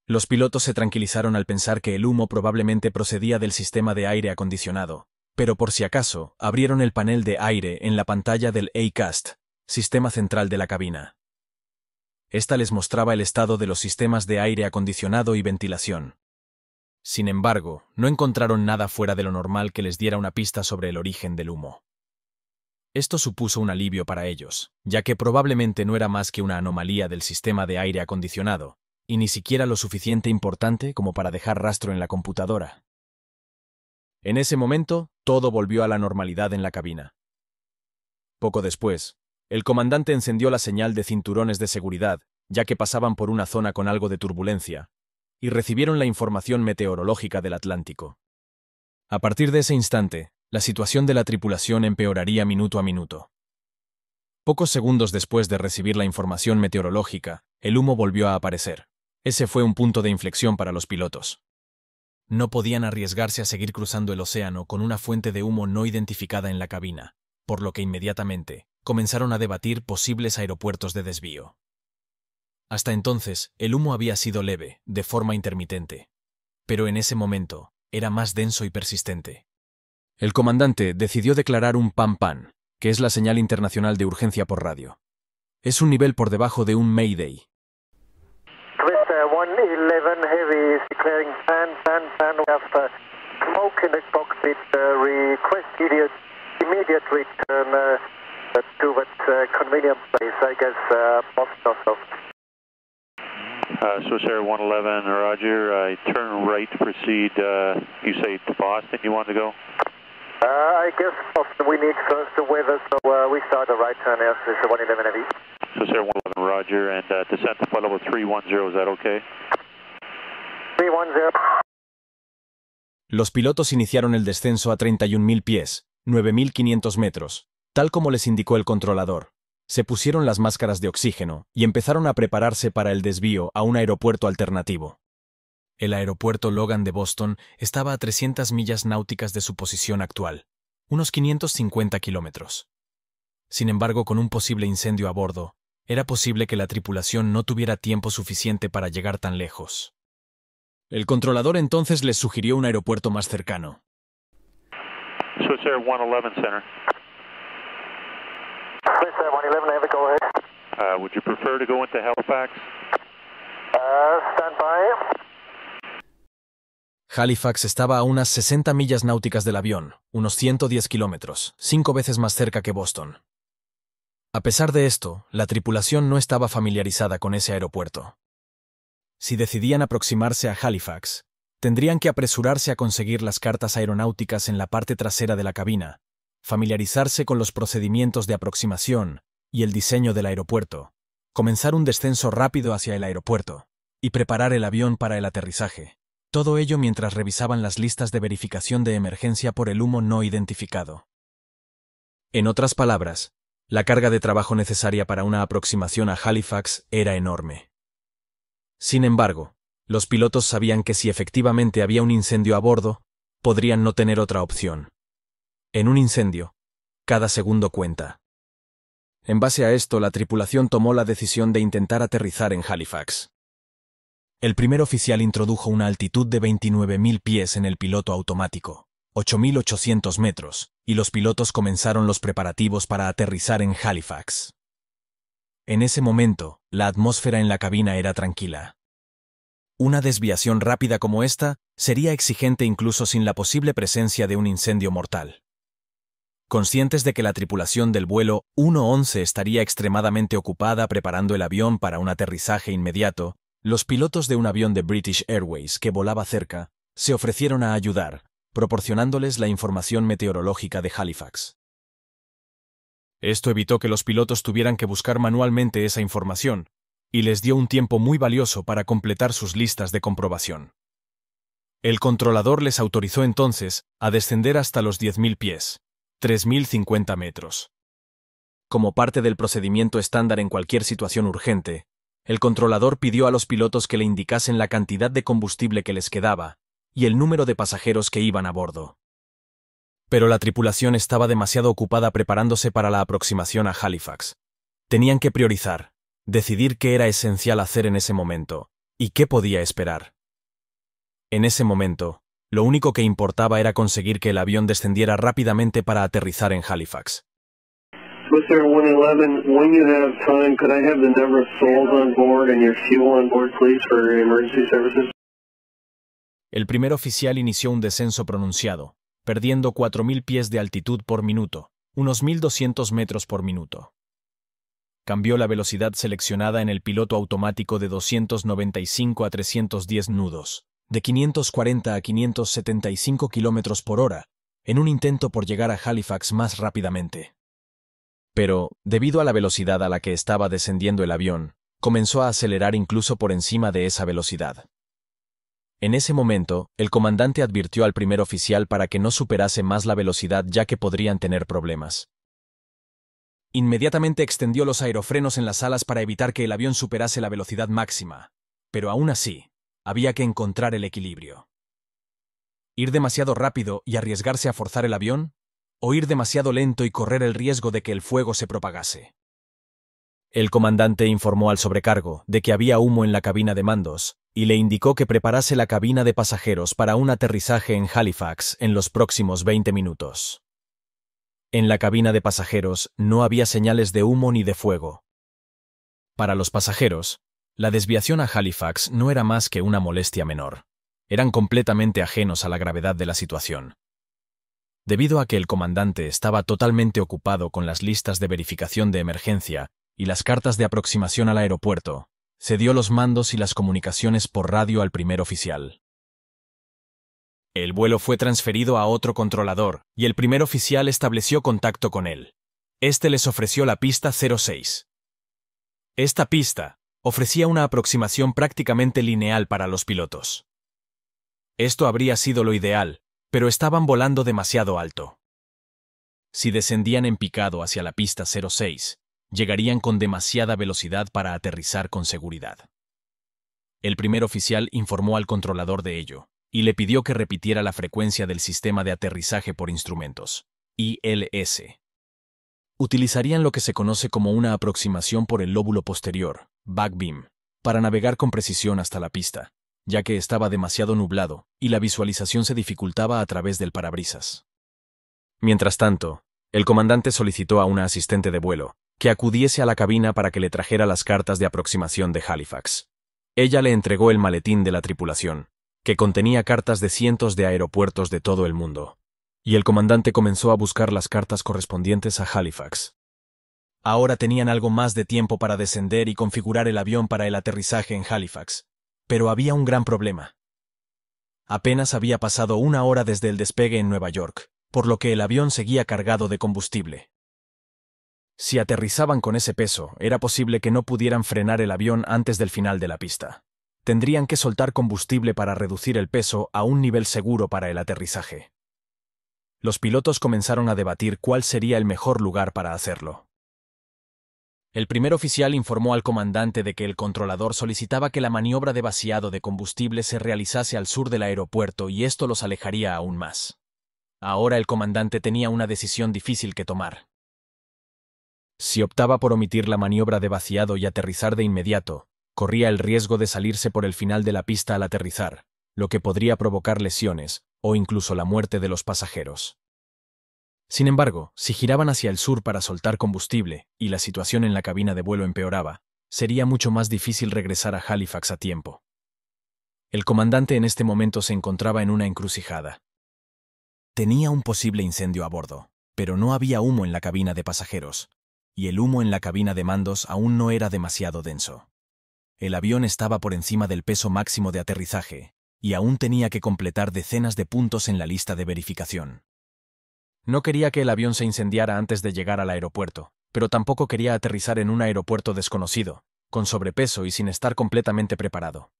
Los pilotos se tranquilizaron al pensar que el humo probablemente procedía del sistema de aire acondicionado, pero por si acaso, abrieron el panel de aire en la pantalla del ACAST, sistema central de la cabina. Esta les mostraba el estado de los sistemas de aire acondicionado y ventilación. Sin embargo, no encontraron nada fuera de lo normal que les diera una pista sobre el origen del humo. Esto supuso un alivio para ellos, ya que probablemente no era más que una anomalía del sistema de aire acondicionado, y ni siquiera lo suficiente importante como para dejar rastro en la computadora. En ese momento, todo volvió a la normalidad en la cabina. Poco después, el comandante encendió la señal de cinturones de seguridad, ya que pasaban por una zona con algo de turbulencia, y recibieron la información meteorológica del Atlántico. A partir de ese instante, la situación de la tripulación empeoraría minuto a minuto. Pocos segundos después de recibir la información meteorológica, el humo volvió a aparecer. Ese fue un punto de inflexión para los pilotos. No podían arriesgarse a seguir cruzando el océano con una fuente de humo no identificada en la cabina, por lo que inmediatamente comenzaron a debatir posibles aeropuertos de desvío. Hasta entonces, el humo había sido leve, de forma intermitente. Pero en ese momento, era más denso y persistente. El comandante decidió declarar un PAN-PAN, que es la señal internacional de urgencia por radio. Es un nivel por debajo de un Mayday. Twister 111 Heavy is declaring PAN. We have smoke in the cockpit. Request immediate return to that convenient place, I guess, Moscow. Swiss Air 111, Roger. Turn right to proceed. You say to Boston you want to go? I guess Boston. We need first the weather, so we start a right turn here, Swiss Air 111 Heavy. Swiss Air 111, Roger. And descent to flight level 310, is that okay? 310. Los pilotos iniciaron el descenso a 31.000 pies, 9.500 metros, tal como les indicó el controlador. Se pusieron las máscaras de oxígeno y empezaron a prepararse para el desvío a un aeropuerto alternativo. El aeropuerto Logan de Boston estaba a 300 millas náuticas de su posición actual, unos 550 kilómetros. Sin embargo, con un posible incendio a bordo, era posible que la tripulación no tuviera tiempo suficiente para llegar tan lejos. El controlador entonces les sugirió un aeropuerto más cercano. Swiss Air 111 Center. Swiss Air 111 Heavy, go ahead. Would you prefer to go into Halifax? Stand by. Halifax estaba a unas 60 millas náuticas del avión, unos 110 kilómetros, 5 veces más cerca que Boston. A pesar de esto, la tripulación no estaba familiarizada con ese aeropuerto. Si decidían aproximarse a Halifax, tendrían que apresurarse a conseguir las cartas aeronáuticas en la parte trasera de la cabina, familiarizarse con los procedimientos de aproximación y el diseño del aeropuerto, comenzar un descenso rápido hacia el aeropuerto y preparar el avión para el aterrizaje. Todo ello mientras revisaban las listas de verificación de emergencia por el humo no identificado. En otras palabras, la carga de trabajo necesaria para una aproximación a Halifax era enorme. Sin embargo, los pilotos sabían que si efectivamente había un incendio a bordo, podrían no tener otra opción. En un incendio, cada segundo cuenta. En base a esto, la tripulación tomó la decisión de intentar aterrizar en Halifax. El primer oficial introdujo una altitud de 29.000 pies en el piloto automático, 8.800 metros, y los pilotos comenzaron los preparativos para aterrizar en Halifax. En ese momento, la atmósfera en la cabina era tranquila. Una desviación rápida como esta sería exigente incluso sin la posible presencia de un incendio mortal. Conscientes de que la tripulación del vuelo 111 estaría extremadamente ocupada preparando el avión para un aterrizaje inmediato, los pilotos de un avión de British Airways que volaba cerca se ofrecieron a ayudar, proporcionándoles la información meteorológica de Halifax. Esto evitó que los pilotos tuvieran que buscar manualmente esa información, y les dio un tiempo muy valioso para completar sus listas de comprobación. El controlador les autorizó entonces a descender hasta los 10.000 pies, 3.050 metros. Como parte del procedimiento estándar en cualquier situación urgente, el controlador pidió a los pilotos que le indicasen la cantidad de combustible que les quedaba y el número de pasajeros que iban a bordo. Pero la tripulación estaba demasiado ocupada preparándose para la aproximación a Halifax. Tenían que priorizar, decidir qué era esencial hacer en ese momento y qué podía esperar. En ese momento, lo único que importaba era conseguir que el avión descendiera rápidamente para aterrizar en Halifax. Whistler 111, when you have time, could I have the number of souls on board and your fuel on board, please, for emergency services? El primer oficial inició un descenso pronunciado, perdiendo 4.000 pies de altitud por minuto, unos 1.200 metros por minuto. Cambió la velocidad seleccionada en el piloto automático de 295 a 310 nudos, de 540 a 575 kilómetros por hora, en un intento por llegar a Halifax más rápidamente. Pero, debido a la velocidad a la que estaba descendiendo el avión, comenzó a acelerar incluso por encima de esa velocidad. En ese momento, el comandante advirtió al primer oficial para que no superase más la velocidad ya que podrían tener problemas. Inmediatamente extendió los aerofrenos en las alas para evitar que el avión superase la velocidad máxima, pero aún así, había que encontrar el equilibrio. ¿Ir demasiado rápido y arriesgarse a forzar el avión? ¿O ir demasiado lento y correr el riesgo de que el fuego se propagase? El comandante informó al sobrecargo de que había humo en la cabina de mandos y le indicó que preparase la cabina de pasajeros para un aterrizaje en Halifax en los próximos 20 minutos. En la cabina de pasajeros no había señales de humo ni de fuego. Para los pasajeros, la desviación a Halifax no era más que una molestia menor. Eran completamente ajenos a la gravedad de la situación. Debido a que el comandante estaba totalmente ocupado con las listas de verificación de emergencia y las cartas de aproximación al aeropuerto, cedió los mandos y las comunicaciones por radio al primer oficial. El vuelo fue transferido a otro controlador y el primer oficial estableció contacto con él. Este les ofreció la pista 06. Esta pista ofrecía una aproximación prácticamente lineal para los pilotos. Esto habría sido lo ideal, pero estaban volando demasiado alto. Si descendían en picado hacia la pista 06, llegarían con demasiada velocidad para aterrizar con seguridad. El primer oficial informó al controlador de ello, y le pidió que repitiera la frecuencia del sistema de aterrizaje por instrumentos, ILS. Utilizarían lo que se conoce como una aproximación por el lóbulo posterior, backbeam, para navegar con precisión hasta la pista, ya que estaba demasiado nublado y la visualización se dificultaba a través del parabrisas. Mientras tanto, el comandante solicitó a una asistente de vuelo que acudiese a la cabina para que le trajera las cartas de aproximación de Halifax. Ella le entregó el maletín de la tripulación, que contenía cartas de cientos de aeropuertos de todo el mundo, y el comandante comenzó a buscar las cartas correspondientes a Halifax. Ahora tenían algo más de tiempo para descender y configurar el avión para el aterrizaje en Halifax, pero había un gran problema. Apenas había pasado 1 hora desde el despegue en Nueva York, por lo que el avión seguía cargado de combustible. Si aterrizaban con ese peso, era posible que no pudieran frenar el avión antes del final de la pista. Tendrían que soltar combustible para reducir el peso a un nivel seguro para el aterrizaje. Los pilotos comenzaron a debatir cuál sería el mejor lugar para hacerlo. El primer oficial informó al comandante de que el controlador solicitaba que la maniobra de vaciado de combustible se realizase al sur del aeropuerto y esto los alejaría aún más. Ahora el comandante tenía una decisión difícil que tomar. Si optaba por omitir la maniobra de vaciado y aterrizar de inmediato, corría el riesgo de salirse por el final de la pista al aterrizar, lo que podría provocar lesiones o incluso la muerte de los pasajeros. Sin embargo, si giraban hacia el sur para soltar combustible y la situación en la cabina de vuelo empeoraba, sería mucho más difícil regresar a Halifax a tiempo. El comandante en este momento se encontraba en una encrucijada. Tenía un posible incendio a bordo, pero no había humo en la cabina de pasajeros, y el humo en la cabina de mandos aún no era demasiado denso. El avión estaba por encima del peso máximo de aterrizaje, y aún tenía que completar decenas de puntos en la lista de verificación. No quería que el avión se incendiara antes de llegar al aeropuerto, pero tampoco quería aterrizar en un aeropuerto desconocido, con sobrepeso y sin estar completamente preparado.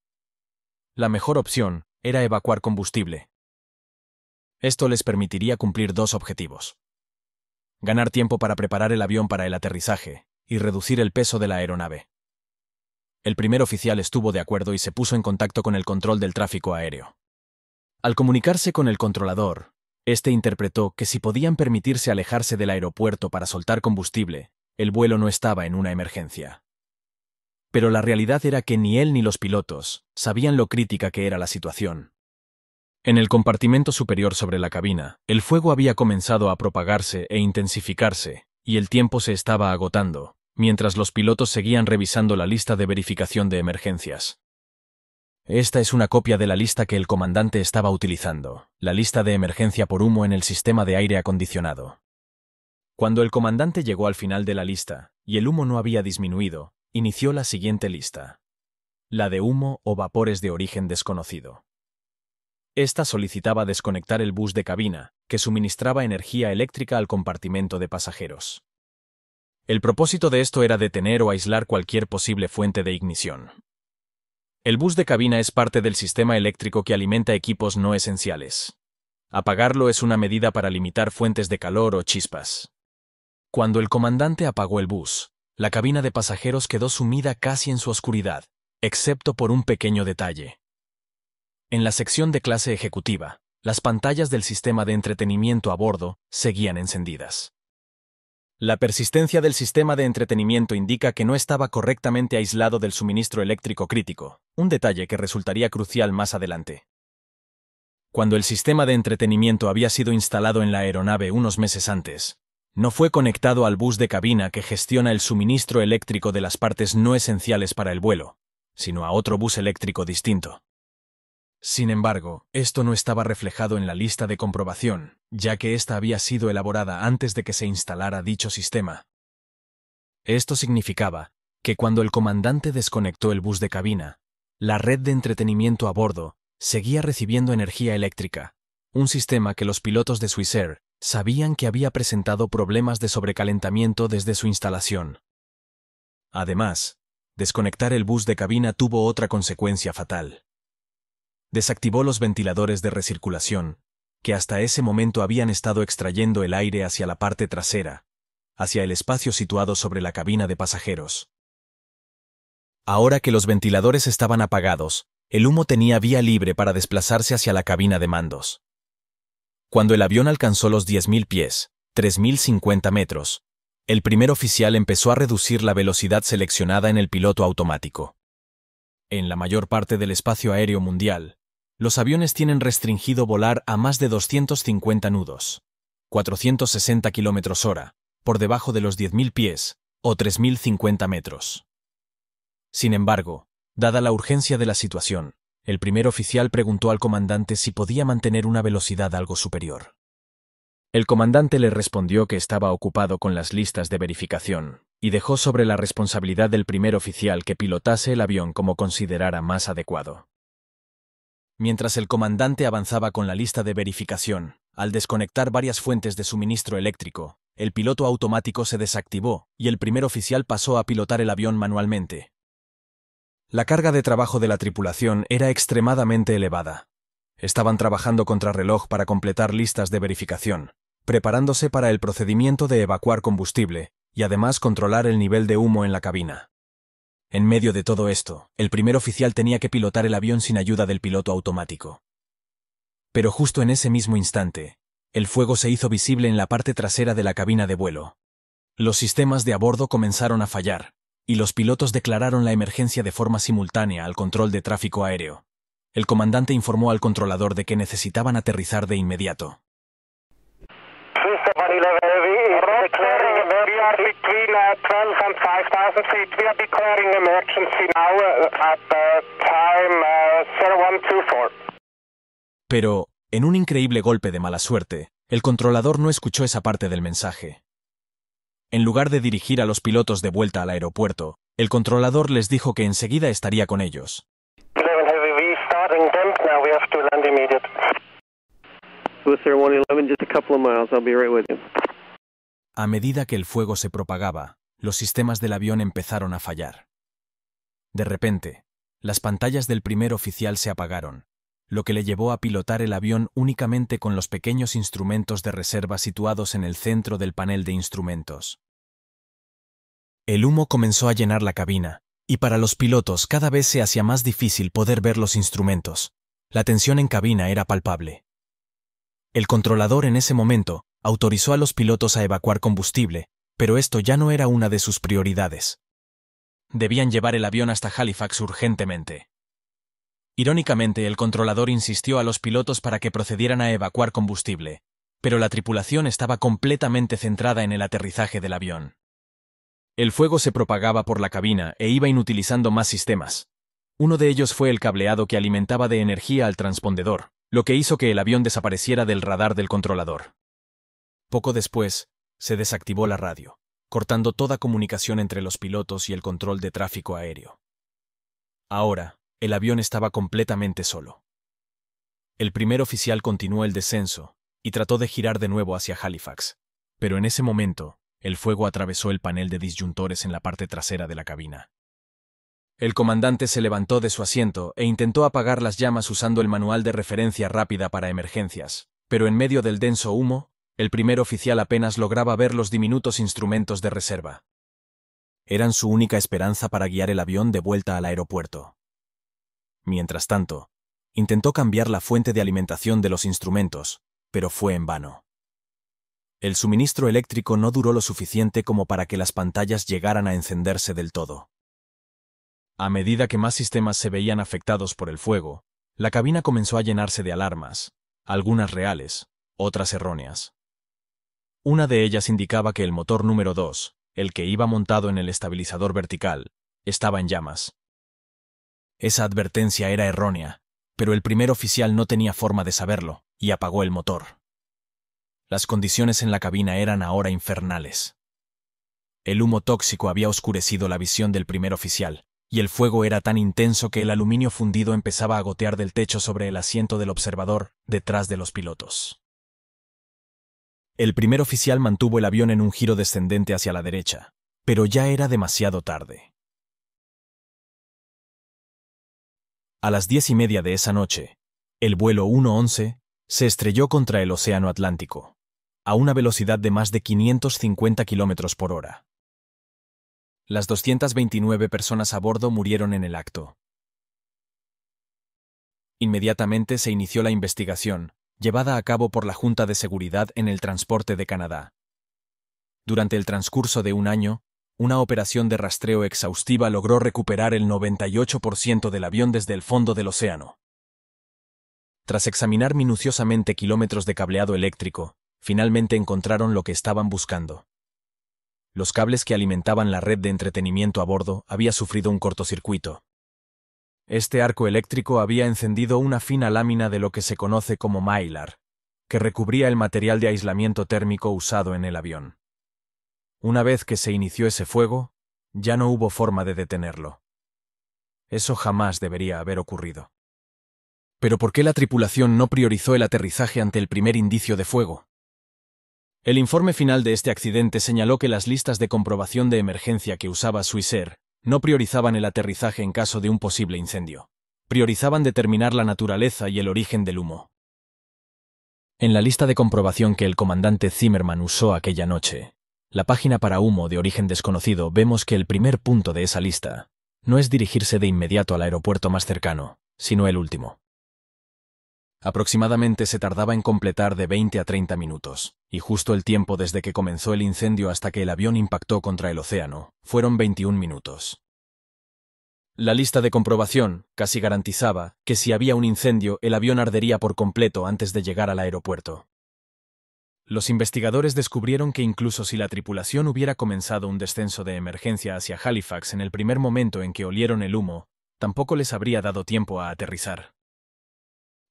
La mejor opción era evacuar combustible. Esto les permitiría cumplir 2 objetivos: ganar tiempo para preparar el avión para el aterrizaje y reducir el peso de la aeronave. El primer oficial estuvo de acuerdo y se puso en contacto con el control del tráfico aéreo. Al comunicarse con el controlador, este interpretó que si podían permitirse alejarse del aeropuerto para soltar combustible, el vuelo no estaba en una emergencia. Pero la realidad era que ni él ni los pilotos sabían lo crítica que era la situación. En el compartimento superior sobre la cabina, el fuego había comenzado a propagarse e intensificarse, y el tiempo se estaba agotando, mientras los pilotos seguían revisando la lista de verificación de emergencias. Esta es una copia de la lista que el comandante estaba utilizando, la lista de emergencia por humo en el sistema de aire acondicionado. Cuando el comandante llegó al final de la lista, y el humo no había disminuido, inició la siguiente lista: la de humo o vapores de origen desconocido. Esta solicitaba desconectar el bus de cabina, que suministraba energía eléctrica al compartimento de pasajeros. El propósito de esto era detener o aislar cualquier posible fuente de ignición. El bus de cabina es parte del sistema eléctrico que alimenta equipos no esenciales. Apagarlo es una medida para limitar fuentes de calor o chispas. Cuando el comandante apagó el bus, la cabina de pasajeros quedó sumida casi en su oscuridad, excepto por un pequeño detalle. En la sección de clase ejecutiva, las pantallas del sistema de entretenimiento a bordo seguían encendidas. La persistencia del sistema de entretenimiento indica que no estaba correctamente aislado del suministro eléctrico crítico, un detalle que resultaría crucial más adelante. Cuando el sistema de entretenimiento había sido instalado en la aeronave unos meses antes, no fue conectado al bus de cabina que gestiona el suministro eléctrico de las partes no esenciales para el vuelo, sino a otro bus eléctrico distinto. Sin embargo, esto no estaba reflejado en la lista de comprobación, ya que ésta había sido elaborada antes de que se instalara dicho sistema. Esto significaba que cuando el comandante desconectó el bus de cabina, la red de entretenimiento a bordo seguía recibiendo energía eléctrica, un sistema que los pilotos de Swissair sabían que había presentado problemas de sobrecalentamiento desde su instalación. Además, desconectar el bus de cabina tuvo otra consecuencia fatal. Desactivó los ventiladores de recirculación, que hasta ese momento habían estado extrayendo el aire hacia la parte trasera, hacia el espacio situado sobre la cabina de pasajeros. Ahora que los ventiladores estaban apagados, el humo tenía vía libre para desplazarse hacia la cabina de mandos. Cuando el avión alcanzó los 10.000 pies, 3.050 metros, el primer oficial empezó a reducir la velocidad seleccionada en el piloto automático. En la mayor parte del espacio aéreo mundial, los aviones tienen restringido volar a más de 250 nudos, 460 km/h, por debajo de los 10.000 pies, o 3.050 metros. Sin embargo, dada la urgencia de la situación, el primer oficial preguntó al comandante si podía mantener una velocidad algo superior. El comandante le respondió que estaba ocupado con las listas de verificación, y dejó sobre la responsabilidad del primer oficial que pilotase el avión como considerara más adecuado. Mientras el comandante avanzaba con la lista de verificación, al desconectar varias fuentes de suministro eléctrico, el piloto automático se desactivó y el primer oficial pasó a pilotar el avión manualmente. La carga de trabajo de la tripulación era extremadamente elevada. Estaban trabajando contrarreloj para completar listas de verificación, preparándose para el procedimiento de evacuar combustible y además controlar el nivel de humo en la cabina. En medio de todo esto, el primer oficial tenía que pilotar el avión sin ayuda del piloto automático. Pero justo en ese mismo instante, el fuego se hizo visible en la parte trasera de la cabina de vuelo. Los sistemas de a bordo comenzaron a fallar, y los pilotos declararon la emergencia de forma simultánea al control de tráfico aéreo. El comandante informó al controlador de que necesitaban aterrizar de inmediato. Pero, en un increíble golpe de mala suerte, el controlador no escuchó esa parte del mensaje. En lugar de dirigir a los pilotos de vuelta al aeropuerto, el controlador les dijo que enseguida estaría con ellos. A medida que el fuego se propagaba, los sistemas del avión empezaron a fallar. De repente, las pantallas del primer oficial se apagaron, lo que le llevó a pilotar el avión únicamente con los pequeños instrumentos de reserva situados en el centro del panel de instrumentos. El humo comenzó a llenar la cabina, y para los pilotos cada vez se hacía más difícil poder ver los instrumentos. La tensión en cabina era palpable. El controlador en ese momento autorizó a los pilotos a evacuar combustible, pero esto ya no era una de sus prioridades. Debían llevar el avión hasta Halifax urgentemente. Irónicamente, el controlador insistió a los pilotos para que procedieran a evacuar combustible, pero la tripulación estaba completamente centrada en el aterrizaje del avión. El fuego se propagaba por la cabina e iba inutilizando más sistemas. Uno de ellos fue el cableado que alimentaba de energía al transpondedor, lo que hizo que el avión desapareciera del radar del controlador. Poco después, se desactivó la radio, cortando toda comunicación entre los pilotos y el control de tráfico aéreo. Ahora, el avión estaba completamente solo. El primer oficial continuó el descenso y trató de girar de nuevo hacia Halifax, pero en ese momento, el fuego atravesó el panel de disyuntores en la parte trasera de la cabina. El comandante se levantó de su asiento e intentó apagar las llamas usando el manual de referencia rápida para emergencias, pero en medio del denso humo, el primer oficial apenas lograba ver los diminutos instrumentos de reserva. Eran su única esperanza para guiar el avión de vuelta al aeropuerto. Mientras tanto, intentó cambiar la fuente de alimentación de los instrumentos, pero fue en vano. El suministro eléctrico no duró lo suficiente como para que las pantallas llegaran a encenderse del todo. A medida que más sistemas se veían afectados por el fuego, la cabina comenzó a llenarse de alarmas, algunas reales, otras erróneas. Una de ellas indicaba que el motor número 2, el que iba montado en el estabilizador vertical, estaba en llamas. Esa advertencia era errónea, pero el primer oficial no tenía forma de saberlo, y apagó el motor. Las condiciones en la cabina eran ahora infernales. El humo tóxico había oscurecido la visión del primer oficial, y el fuego era tan intenso que el aluminio fundido empezaba a gotear del techo sobre el asiento del observador, detrás de los pilotos. El primer oficial mantuvo el avión en un giro descendente hacia la derecha, pero ya era demasiado tarde. A las 10:30 de esa noche, el vuelo 111 se estrelló contra el Océano Atlántico, a una velocidad de más de 550 km por hora. Las 229 personas a bordo murieron en el acto. Inmediatamente se inició la investigación, llevada a cabo por la Junta de Seguridad en el Transporte de Canadá. Durante el transcurso de un año, una operación de rastreo exhaustiva logró recuperar el 98% del avión desde el fondo del océano. Tras examinar minuciosamente kilómetros de cableado eléctrico, finalmente encontraron lo que estaban buscando. Los cables que alimentaban la red de entretenimiento a bordo había sufrido un cortocircuito. Este arco eléctrico había encendido una fina lámina de lo que se conoce como mylar, que recubría el material de aislamiento térmico usado en el avión. Una vez que se inició ese fuego, ya no hubo forma de detenerlo. Eso jamás debería haber ocurrido. ¿Pero por qué la tripulación no priorizó el aterrizaje ante el primer indicio de fuego? El informe final de este accidente señaló que las listas de comprobación de emergencia que usaba Swissair no priorizaban el aterrizaje en caso de un posible incendio. Priorizaban determinar la naturaleza y el origen del humo. En la lista de comprobación que el comandante Zimmerman usó aquella noche, la página para humo de origen desconocido, vemos que el primer punto de esa lista no es dirigirse de inmediato al aeropuerto más cercano, sino el último. Aproximadamente se tardaba en completar de 20 a 30 minutos, y justo el tiempo desde que comenzó el incendio hasta que el avión impactó contra el océano fueron 21 minutos. La lista de comprobación casi garantizaba que si había un incendio, el avión ardería por completo antes de llegar al aeropuerto. Los investigadores descubrieron que incluso si la tripulación hubiera comenzado un descenso de emergencia hacia Halifax en el primer momento en que olieron el humo, tampoco les habría dado tiempo a aterrizar.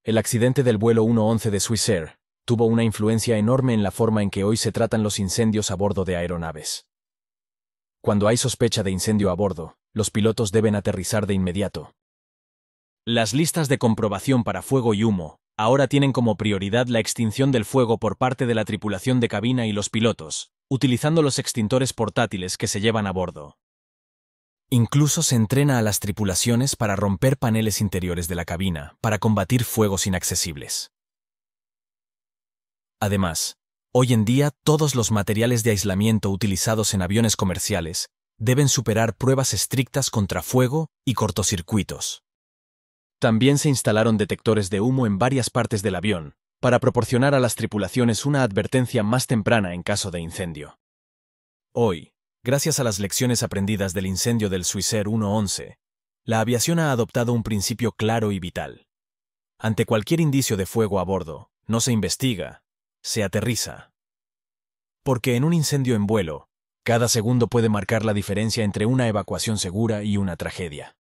El accidente del vuelo 111 de Swissair tuvo una influencia enorme en la forma en que hoy se tratan los incendios a bordo de aeronaves. Cuando hay sospecha de incendio a bordo, los pilotos deben aterrizar de inmediato. Las listas de comprobación para fuego y humo ahora tienen como prioridad la extinción del fuego por parte de la tripulación de cabina y los pilotos, utilizando los extintores portátiles que se llevan a bordo. Incluso se entrena a las tripulaciones para romper paneles interiores de la cabina para combatir fuegos inaccesibles. Además, hoy en día todos los materiales de aislamiento utilizados en aviones comerciales deben superar pruebas estrictas contra fuego y cortocircuitos. También se instalaron detectores de humo en varias partes del avión para proporcionar a las tripulaciones una advertencia más temprana en caso de incendio. Hoy, gracias a las lecciones aprendidas del incendio del Swissair 111, la aviación ha adoptado un principio claro y vital. Ante cualquier indicio de fuego a bordo, no se investiga, se aterriza. Porque en un incendio en vuelo, cada segundo puede marcar la diferencia entre una evacuación segura y una tragedia.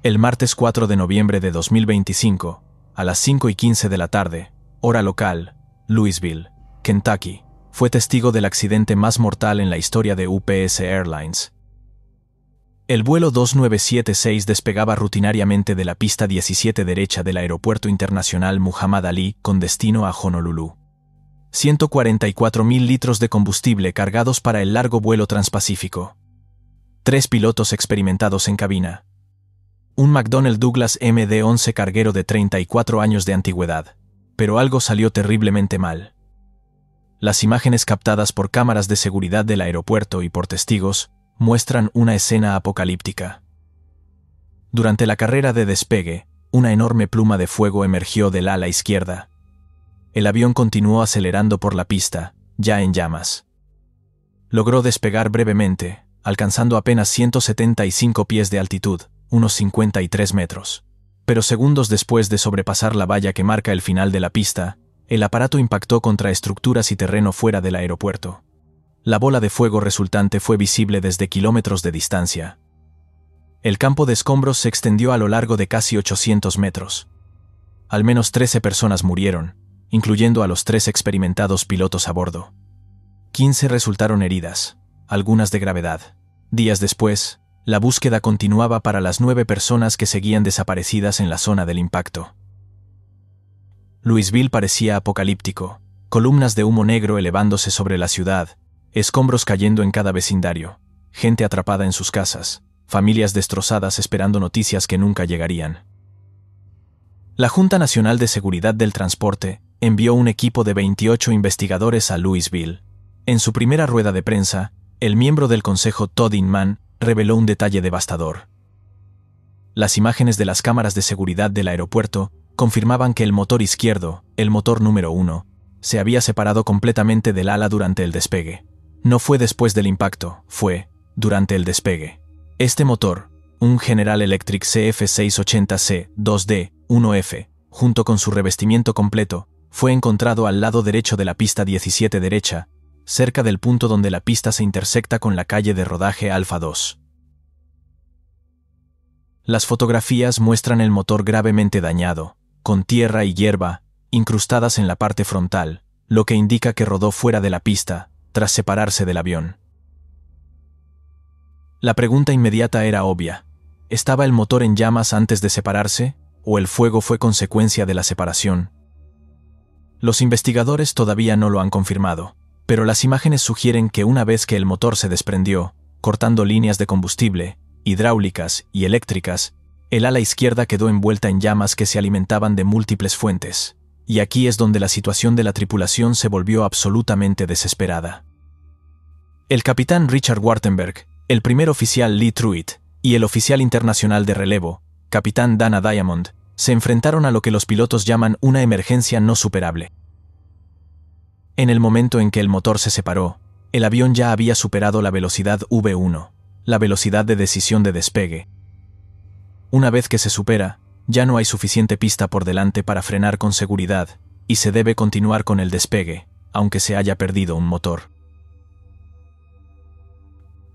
El martes 4 de noviembre de 2025, a las 5:15 de la tarde, hora local, Louisville, Kentucky, fue testigo del accidente más mortal en la historia de UPS Airlines. El vuelo 2976 despegaba rutinariamente de la pista 17 derecha del Aeropuerto Internacional Muhammad Ali con destino a Honolulu. 144.000 litros de combustible cargados para el largo vuelo transpacífico. 3 pilotos experimentados en cabina. Un McDonnell Douglas MD-11 carguero de 34 años de antigüedad. Pero algo salió terriblemente mal. Las imágenes captadas por cámaras de seguridad del aeropuerto y por testigos muestran una escena apocalíptica. Durante la carrera de despegue, una enorme pluma de fuego emergió del ala izquierda. El avión continuó acelerando por la pista, ya en llamas. Logró despegar brevemente, alcanzando apenas 175 pies de altitud, unos 53 metros. Pero segundos después de sobrepasar la valla que marca el final de la pista, el aparato impactó contra estructuras y terreno fuera del aeropuerto. La bola de fuego resultante fue visible desde kilómetros de distancia. El campo de escombros se extendió a lo largo de casi 800 metros. Al menos 13 personas murieron, incluyendo a los 3 experimentados pilotos a bordo. 15 resultaron heridas, algunas de gravedad. Días después, la búsqueda continuaba para las 9 personas que seguían desaparecidas en la zona del impacto. Louisville parecía apocalíptico, columnas de humo negro elevándose sobre la ciudad, escombros cayendo en cada vecindario, gente atrapada en sus casas, familias destrozadas esperando noticias que nunca llegarían. La Junta Nacional de Seguridad del Transporte envió un equipo de 28 investigadores a Louisville. En su primera rueda de prensa, el miembro del consejo Todd Inman reveló un detalle devastador. Las imágenes de las cámaras de seguridad del aeropuerto confirmaban que el motor izquierdo, el motor número 1, se había separado completamente del ala durante el despegue. No fue después del impacto, fue durante el despegue. Este motor, un General Electric CF680C-2D-1F, junto con su revestimiento completo, fue encontrado al lado derecho de la pista 17 derecha, cerca del punto donde la pista se intersecta con la calle de rodaje Alfa 2. Las fotografías muestran el motor gravemente dañado, con tierra y hierba incrustadas en la parte frontal, lo que indica que rodó fuera de la pista, tras separarse del avión. La pregunta inmediata era obvia. ¿Estaba el motor en llamas antes de separarse, o el fuego fue consecuencia de la separación? Los investigadores todavía no lo han confirmado, pero las imágenes sugieren que una vez que el motor se desprendió, cortando líneas de combustible, hidráulicas y eléctricas, el ala izquierda quedó envuelta en llamas que se alimentaban de múltiples fuentes, y aquí es donde la situación de la tripulación se volvió absolutamente desesperada. El capitán Richard Wartenberg, el primer oficial Lee Truitt y el oficial internacional de relevo, capitán Dana Diamond, se enfrentaron a lo que los pilotos llaman una emergencia no superable. En el momento en que el motor se separó, el avión ya había superado la velocidad V1, la velocidad de decisión de despegue. Una vez que se supera, ya no hay suficiente pista por delante para frenar con seguridad, y se debe continuar con el despegue, aunque se haya perdido un motor.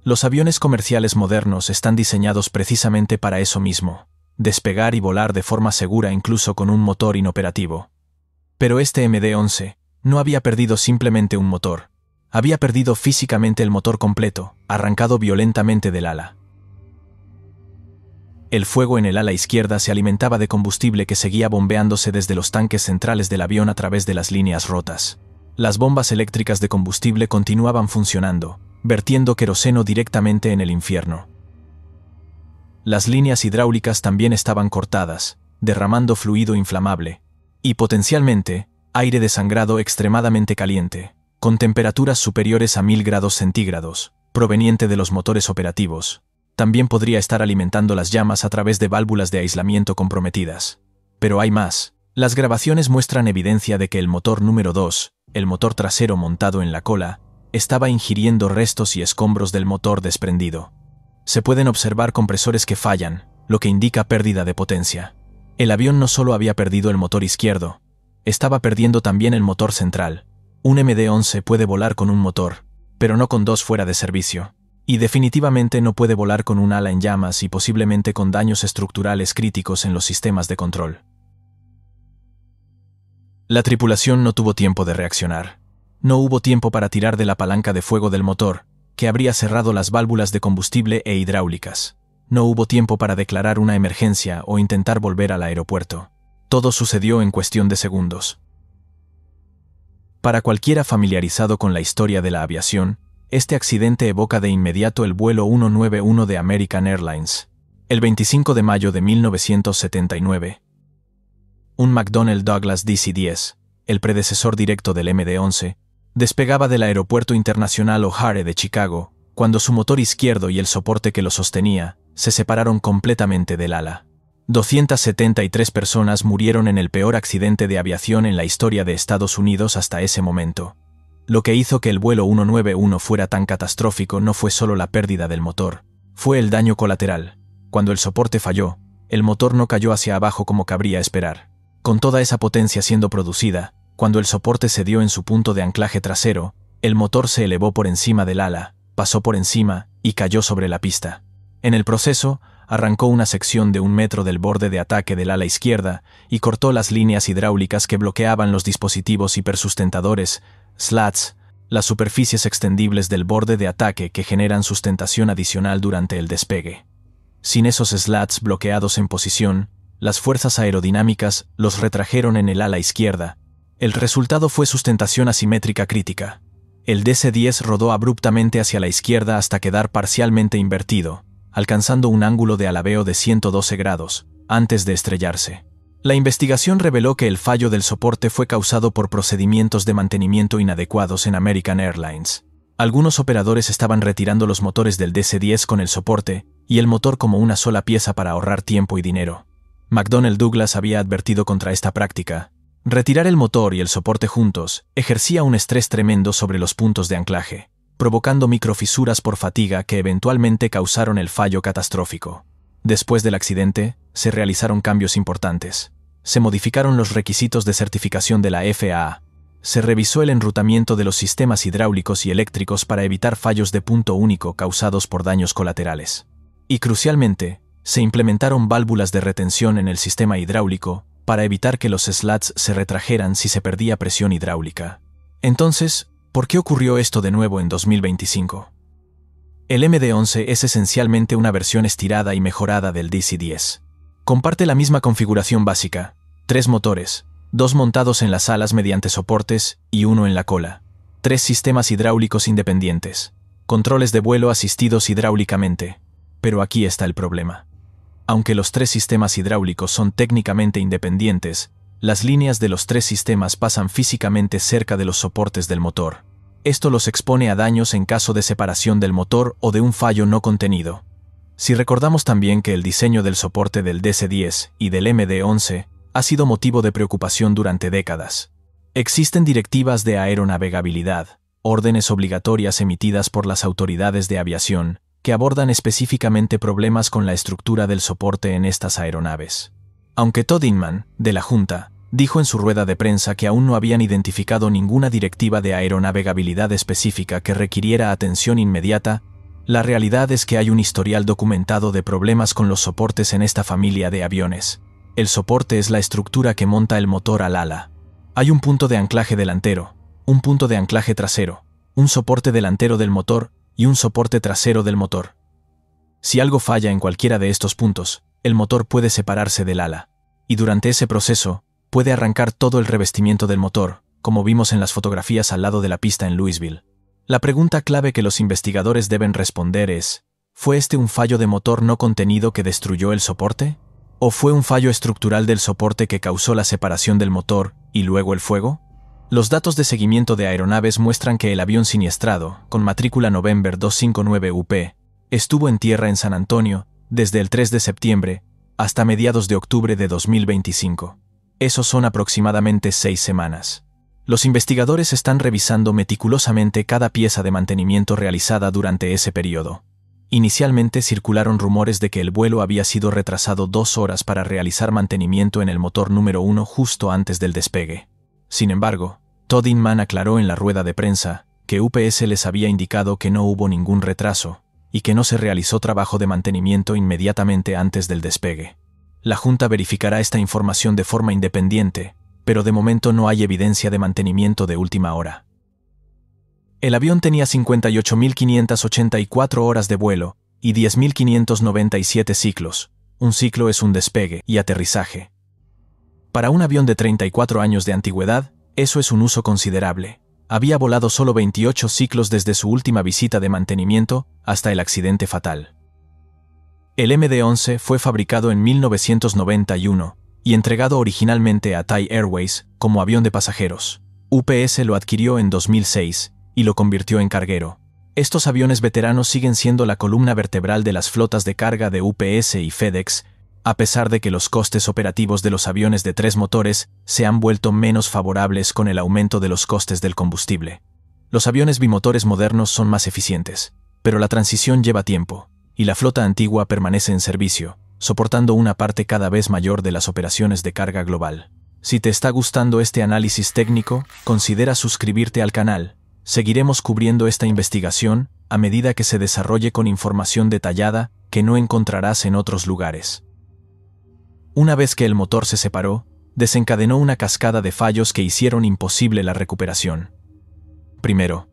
Los aviones comerciales modernos están diseñados precisamente para eso mismo, despegar y volar de forma segura incluso con un motor inoperativo. Pero este MD-11 no había perdido simplemente un motor, había perdido físicamente el motor completo, arrancado violentamente del ala. El fuego en el ala izquierda se alimentaba de combustible que seguía bombeándose desde los tanques centrales del avión a través de las líneas rotas. Las bombas eléctricas de combustible continuaban funcionando, vertiendo queroseno directamente en el infierno. Las líneas hidráulicas también estaban cortadas, derramando fluido inflamable, y potencialmente, aire desangrado extremadamente caliente, con temperaturas superiores a 1000 grados centígrados, proveniente de los motores operativos. También podría estar alimentando las llamas a través de válvulas de aislamiento comprometidas. Pero hay más. Las grabaciones muestran evidencia de que el motor número 2, el motor trasero montado en la cola, estaba ingiriendo restos y escombros del motor desprendido. Se pueden observar compresores que fallan, lo que indica pérdida de potencia. El avión no solo había perdido el motor izquierdo, estaba perdiendo también el motor central. Un MD-11 puede volar con un motor, pero no con dos fuera de servicio. Y definitivamente no puede volar con un ala en llamas y posiblemente con daños estructurales críticos en los sistemas de control. La tripulación no tuvo tiempo de reaccionar. No hubo tiempo para tirar de la palanca de fuego del motor, que habría cerrado las válvulas de combustible e hidráulicas. No hubo tiempo para declarar una emergencia o intentar volver al aeropuerto. Todo sucedió en cuestión de segundos. Para cualquiera familiarizado con la historia de la aviación, este accidente evoca de inmediato el vuelo 191 de American Airlines, el 25 de mayo de 1979. Un McDonnell Douglas DC-10, el predecesor directo del MD-11, despegaba del Aeropuerto Internacional O'Hare de Chicago, cuando su motor izquierdo y el soporte que lo sostenía se separaron completamente del ala. 273 personas murieron en el peor accidente de aviación en la historia de Estados Unidos hasta ese momento. Lo que hizo que el vuelo 191 fuera tan catastrófico no fue solo la pérdida del motor, fue el daño colateral. Cuando el soporte falló, el motor no cayó hacia abajo como cabría esperar. Con toda esa potencia siendo producida, cuando el soporte cedió en su punto de anclaje trasero, el motor se elevó por encima del ala, pasó por encima y cayó sobre la pista. En el proceso, arrancó una sección de 1 metro del borde de ataque del ala izquierda y cortó las líneas hidráulicas que bloqueaban los dispositivos hipersustentadores, slats, las superficies extendibles del borde de ataque que generan sustentación adicional durante el despegue. Sin esos slats bloqueados en posición, las fuerzas aerodinámicas los retrajeron en el ala izquierda. El resultado fue sustentación asimétrica crítica. El DC-10 rodó abruptamente hacia la izquierda hasta quedar parcialmente invertido, alcanzando un ángulo de alabeo de 112 grados, antes de estrellarse. La investigación reveló que el fallo del soporte fue causado por procedimientos de mantenimiento inadecuados en American Airlines. Algunos operadores estaban retirando los motores del DC-10 con el soporte y el motor como una sola pieza para ahorrar tiempo y dinero. McDonnell Douglas había advertido contra esta práctica. Retirar el motor y el soporte juntos ejercía un estrés tremendo sobre los puntos de anclaje, provocando microfisuras por fatiga que eventualmente causaron el fallo catastrófico. Después del accidente, se realizaron cambios importantes. Se modificaron los requisitos de certificación de la FAA. Se revisó el enrutamiento de los sistemas hidráulicos y eléctricos para evitar fallos de punto único causados por daños colaterales. Y crucialmente, se implementaron válvulas de retención en el sistema hidráulico para evitar que los slats se retrajeran si se perdía presión hidráulica. Entonces, ¿por qué ocurrió esto de nuevo en 2025? El MD-11 es esencialmente una versión estirada y mejorada del DC-10. Comparte la misma configuración básica, 3 motores, 2 montados en las alas mediante soportes y 1 en la cola, 3 sistemas hidráulicos independientes, controles de vuelo asistidos hidráulicamente. Pero aquí está el problema. Aunque los 3 sistemas hidráulicos son técnicamente independientes, las líneas de los 3 sistemas pasan físicamente cerca de los soportes del motor. Esto los expone a daños en caso de separación del motor o de un fallo no contenido. Si recordamos también que el diseño del soporte del DC-10 y del MD-11 ha sido motivo de preocupación durante décadas. Existen directivas de aeronavegabilidad, órdenes obligatorias emitidas por las autoridades de aviación, que abordan específicamente problemas con la estructura del soporte en estas aeronaves. Aunque Todd Inman, de la Junta, dijo en su rueda de prensa que aún no habían identificado ninguna directiva de aeronavegabilidad específica que requiriera atención inmediata, la realidad es que hay un historial documentado de problemas con los soportes en esta familia de aviones. El soporte es la estructura que monta el motor al ala. Hay un punto de anclaje delantero, un punto de anclaje trasero, un soporte delantero del motor y un soporte trasero del motor. Si algo falla en cualquiera de estos puntos, el motor puede separarse del ala, y durante ese proceso, puede arrancar todo el revestimiento del motor, como vimos en las fotografías al lado de la pista en Louisville. La pregunta clave que los investigadores deben responder es, ¿fue este un fallo de motor no contenido que destruyó el soporte? ¿O fue un fallo estructural del soporte que causó la separación del motor y luego el fuego? Los datos de seguimiento de aeronaves muestran que el avión siniestrado, con matrícula November 259 UP, estuvo en tierra en San Antonio desde el 3 de septiembre hasta mediados de octubre de 2025. Esos son aproximadamente 6 semanas. Los investigadores están revisando meticulosamente cada pieza de mantenimiento realizada durante ese periodo. Inicialmente circularon rumores de que el vuelo había sido retrasado 2 horas para realizar mantenimiento en el motor número 1 justo antes del despegue. Sin embargo, Todd Inman aclaró en la rueda de prensa que UPS les había indicado que no hubo ningún retraso y que no se realizó trabajo de mantenimiento inmediatamente antes del despegue. La Junta verificará esta información de forma independiente, pero de momento no hay evidencia de mantenimiento de última hora. El avión tenía 58.584 horas de vuelo y 10.597 ciclos. Un ciclo es un despegue y aterrizaje. Para un avión de 34 años de antigüedad, eso es un uso considerable. Había volado solo 28 ciclos desde su última visita de mantenimiento hasta el accidente fatal. El MD-11 fue fabricado en 1991 y entregado originalmente a Thai Airways como avión de pasajeros. UPS lo adquirió en 2006 y lo convirtió en carguero. Estos aviones veteranos siguen siendo la columna vertebral de las flotas de carga de UPS y FedEx, a pesar de que los costes operativos de los aviones de 3 motores se han vuelto menos favorables con el aumento de los costes del combustible. Los aviones bimotores modernos son más eficientes, pero la transición lleva tiempo, y la flota antigua permanece en servicio, soportando una parte cada vez mayor de las operaciones de carga global. Si te está gustando este análisis técnico, considera suscribirte al canal. Seguiremos cubriendo esta investigación a medida que se desarrolle con información detallada que no encontrarás en otros lugares. Una vez que el motor se separó, desencadenó una cascada de fallos que hicieron imposible la recuperación. Primero,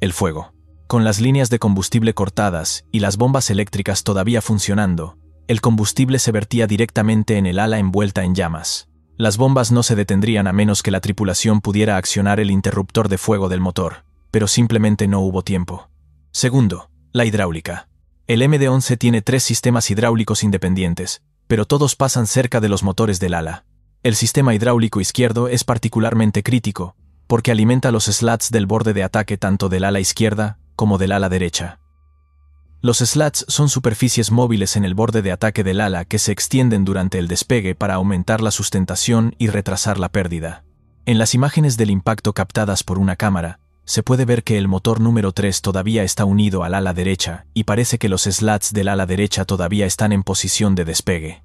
el fuego. Con las líneas de combustible cortadas y las bombas eléctricas todavía funcionando, el combustible se vertía directamente en el ala envuelta en llamas. Las bombas no se detendrían a menos que la tripulación pudiera accionar el interruptor de fuego del motor, pero simplemente no hubo tiempo. Segundo, la hidráulica. El MD-11 tiene 3 sistemas hidráulicos independientes, pero todos pasan cerca de los motores del ala. El sistema hidráulico izquierdo es particularmente crítico, porque alimenta los slats del borde de ataque tanto del ala izquierda como del ala derecha. Los slats son superficies móviles en el borde de ataque del ala que se extienden durante el despegue para aumentar la sustentación y retrasar la pérdida. En las imágenes del impacto captadas por una cámara, se puede ver que el motor número 3 todavía está unido al ala derecha y parece que los slats del ala derecha todavía están en posición de despegue.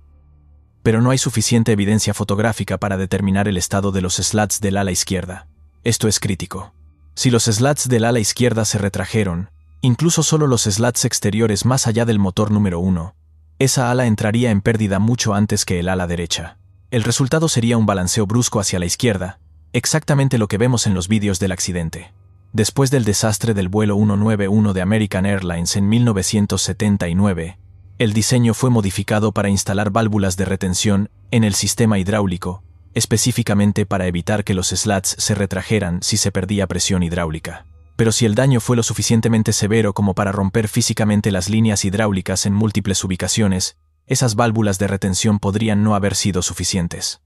Pero no hay suficiente evidencia fotográfica para determinar el estado de los slats del ala izquierda. Esto es crítico. Si los slats del ala izquierda se retrajeron, incluso solo los slats exteriores más allá del motor número 1, esa ala entraría en pérdida mucho antes que el ala derecha. El resultado sería un balanceo brusco hacia la izquierda, exactamente lo que vemos en los vídeos del accidente. Después del desastre del vuelo 191 de American Airlines en 1979, el diseño fue modificado para instalar válvulas de retención en el sistema hidráulico, específicamente para evitar que los slats se retrajeran si se perdía presión hidráulica. Pero si el daño fue lo suficientemente severo como para romper físicamente las líneas hidráulicas en múltiples ubicaciones, esas válvulas de retención podrían no haber sido suficientes.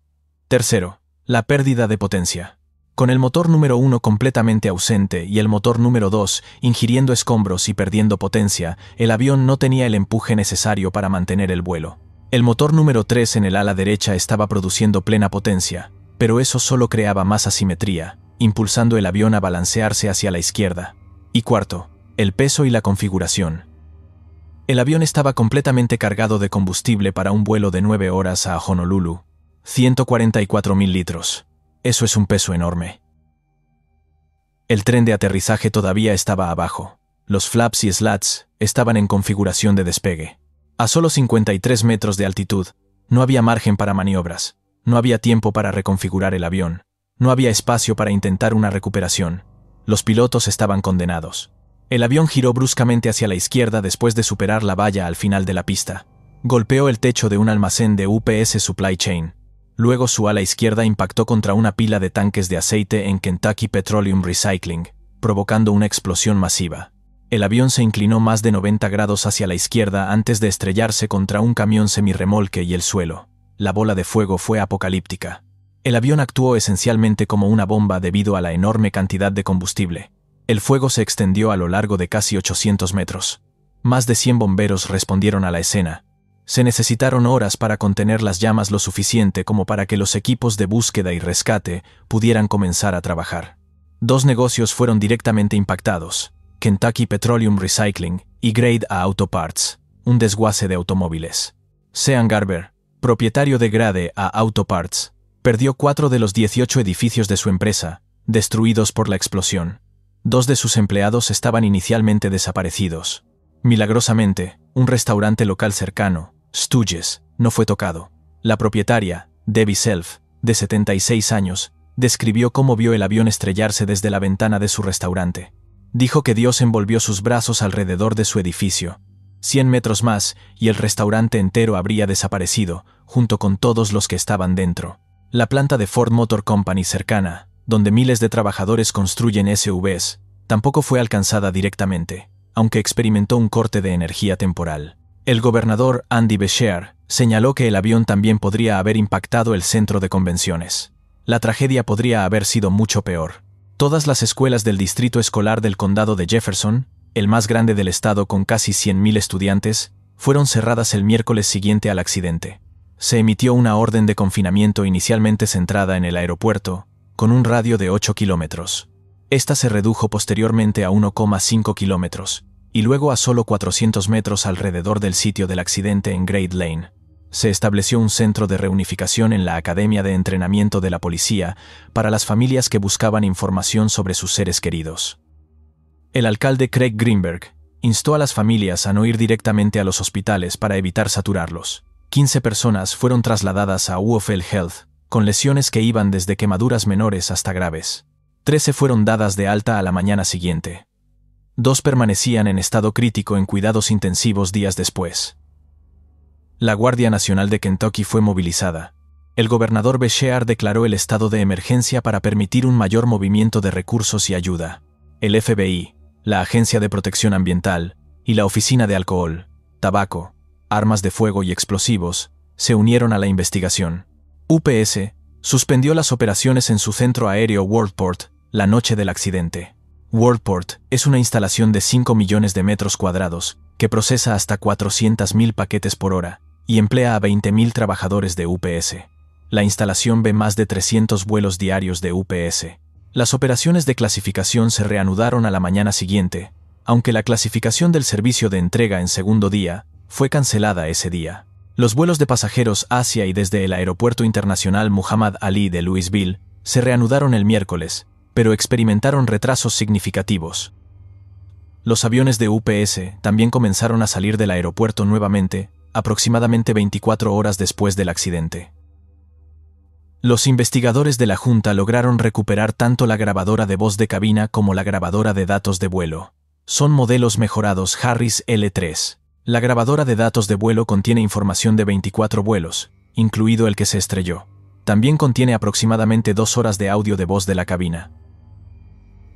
Tercero, la pérdida de potencia. Con el motor número 1 completamente ausente y el motor número 2 ingiriendo escombros y perdiendo potencia, el avión no tenía el empuje necesario para mantener el vuelo. El motor número 3 en el ala derecha estaba produciendo plena potencia, pero eso solo creaba más asimetría, impulsando el avión a balancearse hacia la izquierda. Y cuarto, el peso y la configuración. El avión estaba completamente cargado de combustible para un vuelo de 9 horas a Honolulu. 144.000 litros. Eso es un peso enorme. El tren de aterrizaje todavía estaba abajo. Los flaps y slats estaban en configuración de despegue. A solo 53 metros de altitud, no había margen para maniobras, no había tiempo para reconfigurar el avión. No había espacio para intentar una recuperación. Los pilotos estaban condenados. El avión giró bruscamente hacia la izquierda después de superar la valla al final de la pista. Golpeó el techo de un almacén de UPS Supply Chain. Luego su ala izquierda impactó contra una pila de tanques de aceite en Kentucky Petroleum Recycling, provocando una explosión masiva. El avión se inclinó más de 90 grados hacia la izquierda antes de estrellarse contra un camión semirremolque y el suelo. La bola de fuego fue apocalíptica. El avión actuó esencialmente como una bomba debido a la enorme cantidad de combustible. El fuego se extendió a lo largo de casi 800 metros. Más de 100 bomberos respondieron a la escena. Se necesitaron horas para contener las llamas lo suficiente como para que los equipos de búsqueda y rescate pudieran comenzar a trabajar. 2 negocios fueron directamente impactados: Kentucky Petroleum Recycling y Grade A Auto Parts, un desguace de automóviles. Sean Garber, propietario de Grade A Auto Parts, perdió 4 de los 18 edificios de su empresa, destruidos por la explosión. 2 de sus empleados estaban inicialmente desaparecidos. Milagrosamente, un restaurante local cercano, Stooges, no fue tocado. La propietaria, Debbie Self, de 76 años, describió cómo vio el avión estrellarse desde la ventana de su restaurante. Dijo que Dios envolvió sus brazos alrededor de su edificio. 100 metros más, y el restaurante entero habría desaparecido, junto con todos los que estaban dentro. La planta de Ford Motor Company cercana, donde miles de trabajadores construyen SUVs, tampoco fue alcanzada directamente, aunque experimentó un corte de energía temporal. El gobernador Andy Beshear señaló que el avión también podría haber impactado el centro de convenciones. La tragedia podría haber sido mucho peor. Todas las escuelas del distrito escolar del condado de Jefferson, el más grande del estado con casi 100.000 estudiantes, fueron cerradas el miércoles siguiente al accidente. Se emitió una orden de confinamiento inicialmente centrada en el aeropuerto, con un radio de 8 kilómetros. Esta se redujo posteriormente a 1,5 kilómetros, y luego a solo 400 metros alrededor del sitio del accidente en Great Lane. Se estableció un centro de reunificación en la Academia de Entrenamiento de la Policía para las familias que buscaban información sobre sus seres queridos. El alcalde Craig Greenberg instó a las familias a no ir directamente a los hospitales para evitar saturarlos. 15 personas fueron trasladadas a UofL Health, con lesiones que iban desde quemaduras menores hasta graves. 13 fueron dadas de alta a la mañana siguiente. 2 permanecían en estado crítico en cuidados intensivos días después. La Guardia Nacional de Kentucky fue movilizada. El gobernador Beshear declaró el estado de emergencia para permitir un mayor movimiento de recursos y ayuda. El FBI, la Agencia de Protección Ambiental y la Oficina de Alcohol, Tabaco, Armas de Fuego y Explosivos se unieron a la investigación. UPS suspendió las operaciones en su centro aéreo Worldport la noche del accidente. Worldport es una instalación de 5 millones de metros cuadrados que procesa hasta 400.000 paquetes por hora y emplea a 20.000 trabajadores de UPS. La instalación ve más de 300 vuelos diarios de UPS. Las operaciones de clasificación se reanudaron a la mañana siguiente, aunque la clasificación del servicio de entrega en segundo día fue cancelada ese día. Los vuelos de pasajeros hacia y desde el Aeropuerto Internacional Muhammad Ali de Louisville se reanudaron el miércoles, pero experimentaron retrasos significativos. Los aviones de UPS también comenzaron a salir del aeropuerto nuevamente, aproximadamente 24 horas después del accidente. Los investigadores de la Junta lograron recuperar tanto la grabadora de voz de cabina como la grabadora de datos de vuelo. Son modelos mejorados Harris L3. La grabadora de datos de vuelo contiene información de 24 vuelos, incluido el que se estrelló. También contiene aproximadamente 2 horas de audio de voz de la cabina.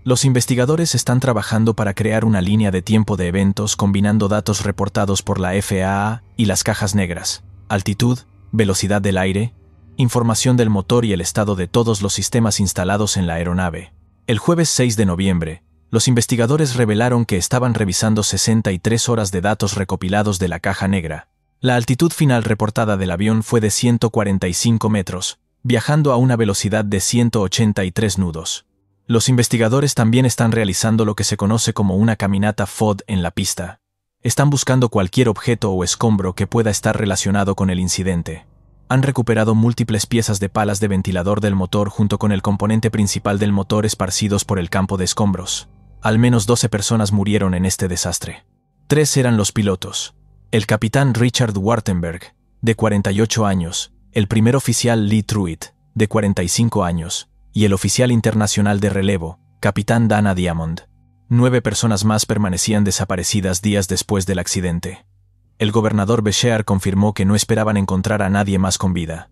Los investigadores están trabajando para crear una línea de tiempo de eventos combinando datos reportados por la FAA y las cajas negras, altitud, velocidad del aire, información del motor y el estado de todos los sistemas instalados en la aeronave. El jueves 6 de noviembre, los investigadores revelaron que estaban revisando 63 horas de datos recopilados de la caja negra. La altitud final reportada del avión fue de 145 metros, viajando a una velocidad de 183 nudos. Los investigadores también están realizando lo que se conoce como una caminata FOD en la pista. Están buscando cualquier objeto o escombro que pueda estar relacionado con el incidente. Han recuperado múltiples piezas de palas de ventilador del motor junto con el componente principal del motor esparcidos por el campo de escombros. Al menos 12 personas murieron en este desastre. 3 eran los pilotos. El capitán Richard Wartenberg, de 48 años, el primer oficial Lee Truitt, de 45 años, y el oficial internacional de relevo, capitán Dana Diamond. 9 personas más permanecían desaparecidas días después del accidente. El gobernador Beshear confirmó que no esperaban encontrar a nadie más con vida.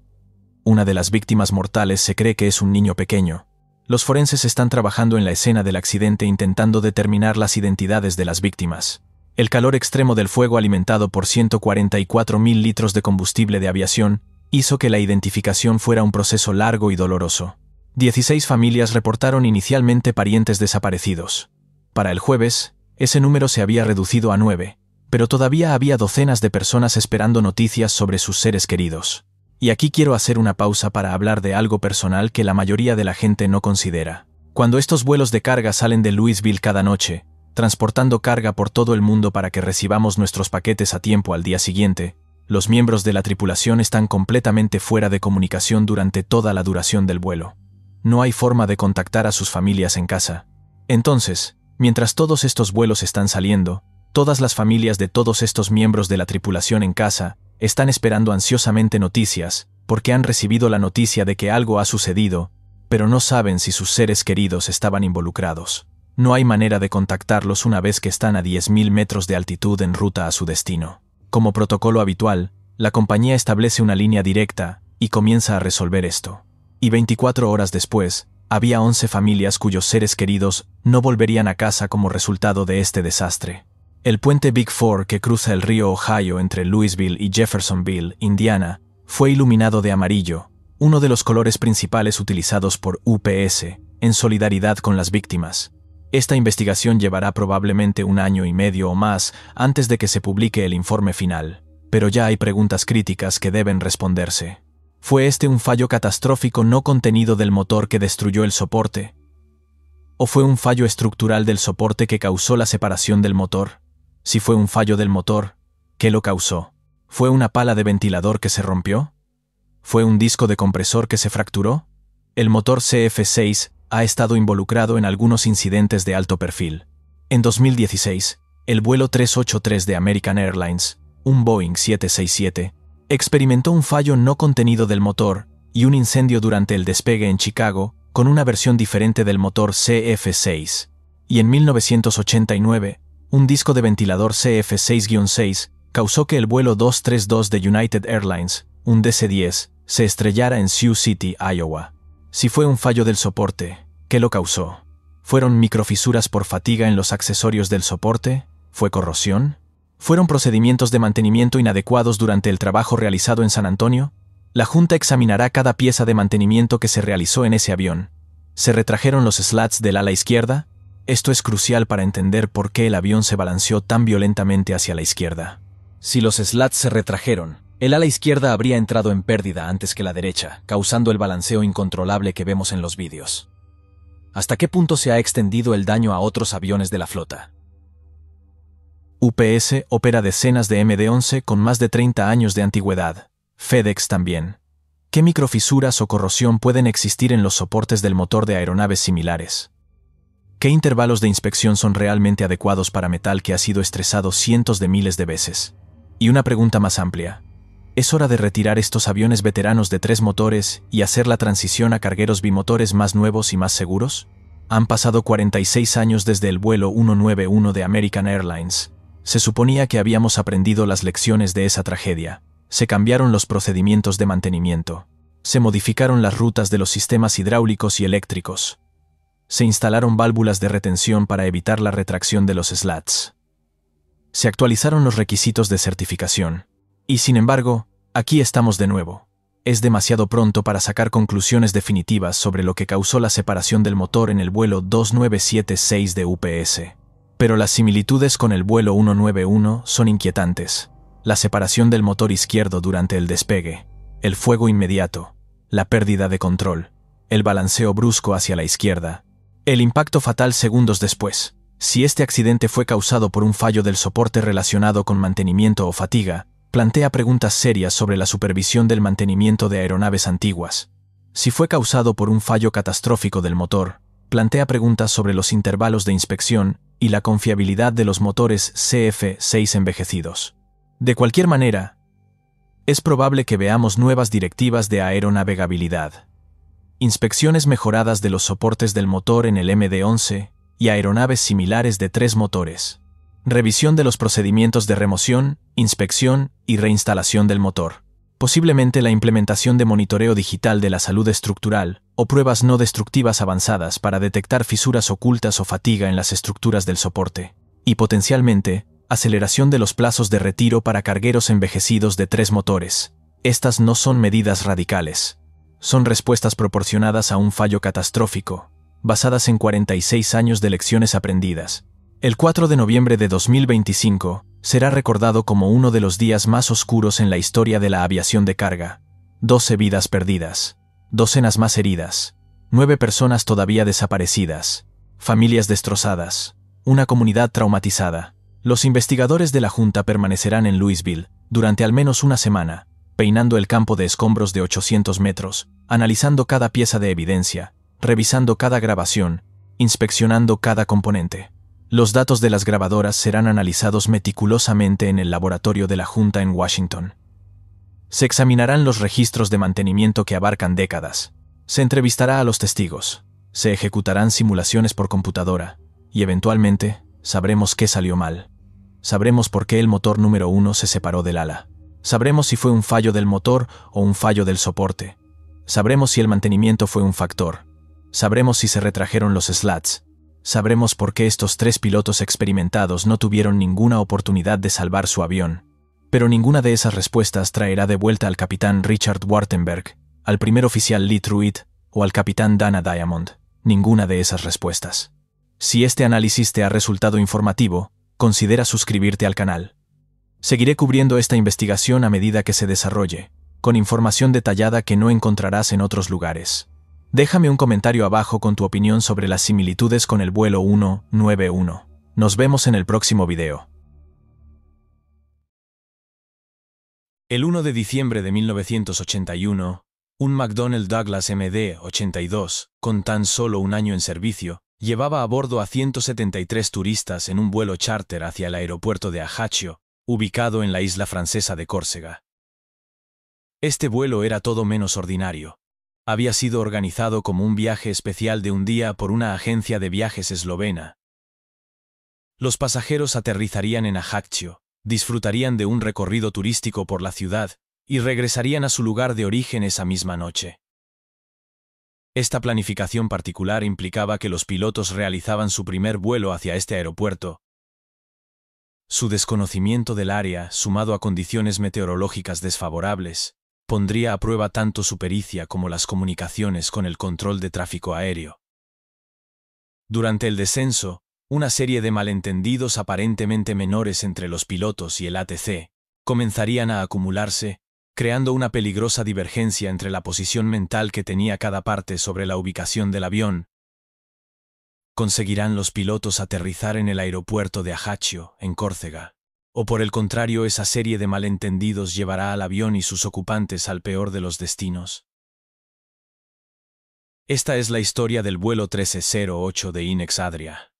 Una de las víctimas mortales se cree que es un niño pequeño. Los forenses están trabajando en la escena del accidente intentando determinar las identidades de las víctimas. El calor extremo del fuego alimentado por 144.000 litros de combustible de aviación hizo que la identificación fuera un proceso largo y doloroso. 16 familias reportaron inicialmente parientes desaparecidos. Para el jueves, ese número se había reducido a 9, pero todavía había docenas de personas esperando noticias sobre sus seres queridos. Y aquí quiero hacer una pausa para hablar de algo personal que la mayoría de la gente no considera. Cuando estos vuelos de carga salen de Louisville cada noche, transportando carga por todo el mundo para que recibamos nuestros paquetes a tiempo al día siguiente, los miembros de la tripulación están completamente fuera de comunicación durante toda la duración del vuelo. No hay forma de contactar a sus familias en casa. Entonces, mientras todos estos vuelos están saliendo, Todas las familias de todos estos miembros de la tripulación en casa están esperando ansiosamente noticias, porque han recibido la noticia de que algo ha sucedido, pero no saben si sus seres queridos estaban involucrados. No hay manera de contactarlos una vez que están a 10.000 metros de altitud en ruta a su destino. Como protocolo habitual, la compañía establece una línea directa y comienza a resolver esto. Y 24 horas después, había 11 familias cuyos seres queridos no volverían a casa como resultado de este desastre. El puente Big Four que cruza el río Ohio entre Louisville y Jeffersonville, Indiana, fue iluminado de amarillo, uno de los colores principales utilizados por UPS, en solidaridad con las víctimas. Esta investigación llevará probablemente 1 año y medio o más antes de que se publique el informe final, pero ya hay preguntas críticas que deben responderse. ¿Fue este un fallo catastrófico no contenido del motor que destruyó el soporte? ¿O fue un fallo estructural del soporte que causó la separación del motor? Si fue un fallo del motor, ¿qué lo causó? ¿Fue una pala de ventilador que se rompió? ¿Fue un disco de compresor que se fracturó? El motor CF6 ha estado involucrado en algunos incidentes de alto perfil. En 2016, el vuelo 383 de American Airlines, un Boeing 767, experimentó un fallo no contenido del motor y un incendio durante el despegue en Chicago con una versión diferente del motor CF6. Y en 1989, un disco de ventilador CF6-6 causó que el vuelo 232 de United Airlines, un DC-10, se estrellara en Sioux City, Iowa. Si fue un fallo del soporte, ¿qué lo causó? ¿Fueron microfisuras por fatiga en los accesorios del soporte? ¿Fue corrosión? ¿Fueron procedimientos de mantenimiento inadecuados durante el trabajo realizado en San Antonio? La Junta examinará cada pieza de mantenimiento que se realizó en ese avión. ¿Se retrajeron los slats del ala izquierda? Esto es crucial para entender por qué el avión se balanceó tan violentamente hacia la izquierda. Si los slats se retrajeron, el ala izquierda habría entrado en pérdida antes que la derecha, causando el balanceo incontrolable que vemos en los vídeos. ¿Hasta qué punto se ha extendido el daño a otros aviones de la flota? UPS opera decenas de MD-11 con más de 30 años de antigüedad. FedEx también. ¿Qué microfisuras o corrosión pueden existir en los soportes del motor de aeronaves similares? ¿Qué intervalos de inspección son realmente adecuados para metal que ha sido estresado cientos de miles de veces? Y una pregunta más amplia. ¿Es hora de retirar estos aviones veteranos de 3 motores y hacer la transición a cargueros bimotores más nuevos y más seguros? Han pasado 46 años desde el vuelo 191 de American Airlines. Se suponía que habíamos aprendido las lecciones de esa tragedia. Se cambiaron los procedimientos de mantenimiento. Se modificaron las rutas de los sistemas hidráulicos y eléctricos. Se instalaron válvulas de retención para evitar la retracción de los slats. Se actualizaron los requisitos de certificación. Y sin embargo, aquí estamos de nuevo. Es demasiado pronto para sacar conclusiones definitivas sobre lo que causó la separación del motor en el vuelo 2976 de UPS. Pero las similitudes con el vuelo 191 son inquietantes. La separación del motor izquierdo durante el despegue, el fuego inmediato, la pérdida de control, el balanceo brusco hacia la izquierda, el impacto fatal segundos después. Si este accidente fue causado por un fallo del soporte relacionado con mantenimiento o fatiga, plantea preguntas serias sobre la supervisión del mantenimiento de aeronaves antiguas. Si fue causado por un fallo catastrófico del motor, plantea preguntas sobre los intervalos de inspección y la confiabilidad de los motores CF6 envejecidos. De cualquier manera, es probable que veamos nuevas directivas de aeronavegabilidad, inspecciones mejoradas de los soportes del motor en el MD-11 y aeronaves similares de 3 motores, revisión de los procedimientos de remoción, inspección y reinstalación del motor, posiblemente la implementación de monitoreo digital de la salud estructural o pruebas no destructivas avanzadas para detectar fisuras ocultas o fatiga en las estructuras del soporte, y potencialmente, aceleración de los plazos de retiro para cargueros envejecidos de 3 motores. Estas no son medidas radicales. Son respuestas proporcionadas a un fallo catastrófico, basadas en 46 años de lecciones aprendidas. El 4 de noviembre de 2025 será recordado como uno de los días más oscuros en la historia de la aviación de carga. 12 vidas perdidas, docenas más heridas, 9 personas todavía desaparecidas, familias destrozadas, una comunidad traumatizada. Los investigadores de la Junta permanecerán en Louisville durante al menos una semana, peinando el campo de escombros de 800 metros, analizando cada pieza de evidencia, revisando cada grabación, inspeccionando cada componente. Los datos de las grabadoras serán analizados meticulosamente en el laboratorio de la Junta en Washington. Se examinarán los registros de mantenimiento que abarcan décadas. Se entrevistará a los testigos. Se ejecutarán simulaciones por computadora. Y eventualmente, sabremos qué salió mal. Sabremos por qué el motor número 1 se separó del ala. Sabremos si fue un fallo del motor o un fallo del soporte. Sabremos si el mantenimiento fue un factor. Sabremos si se retrajeron los slats. Sabremos por qué estos 3 pilotos experimentados no tuvieron ninguna oportunidad de salvar su avión. Pero ninguna de esas respuestas traerá de vuelta al capitán Richard Wartenberg, al primer oficial Lee Truitt o al capitán Dana Diamond. Ninguna de esas respuestas. Si este análisis te ha resultado informativo, considera suscribirte al canal. Seguiré cubriendo esta investigación a medida que se desarrolle, con información detallada que no encontrarás en otros lugares. Déjame un comentario abajo con tu opinión sobre las similitudes con el vuelo 191. Nos vemos en el próximo video. El 1 de diciembre de 1981, un McDonnell Douglas MD-82, con tan solo un año en servicio, llevaba a bordo a 173 turistas en un vuelo charter hacia el aeropuerto de Ajaccio, ubicado en la isla francesa de Córcega. Este vuelo era todo menos ordinario. Había sido organizado como un viaje especial de un día por una agencia de viajes eslovena. Los pasajeros aterrizarían en Ajaccio, disfrutarían de un recorrido turístico por la ciudad y regresarían a su lugar de origen esa misma noche. Esta planificación particular implicaba que los pilotos realizaban su primer vuelo hacia este aeropuerto. Su desconocimiento del área, sumado a condiciones meteorológicas desfavorables, pondría a prueba tanto su pericia como las comunicaciones con el control de tráfico aéreo. Durante el descenso, una serie de malentendidos aparentemente menores entre los pilotos y el ATC comenzarían a acumularse, creando una peligrosa divergencia entre la posición mental que tenía cada parte sobre la ubicación del avión. ¿Conseguirán los pilotos aterrizar en el aeropuerto de Ajaccio, en Córcega? ¿O por el contrario esa serie de malentendidos llevará al avión y sus ocupantes al peor de los destinos? Esta es la historia del vuelo 1308 de Inex Adria.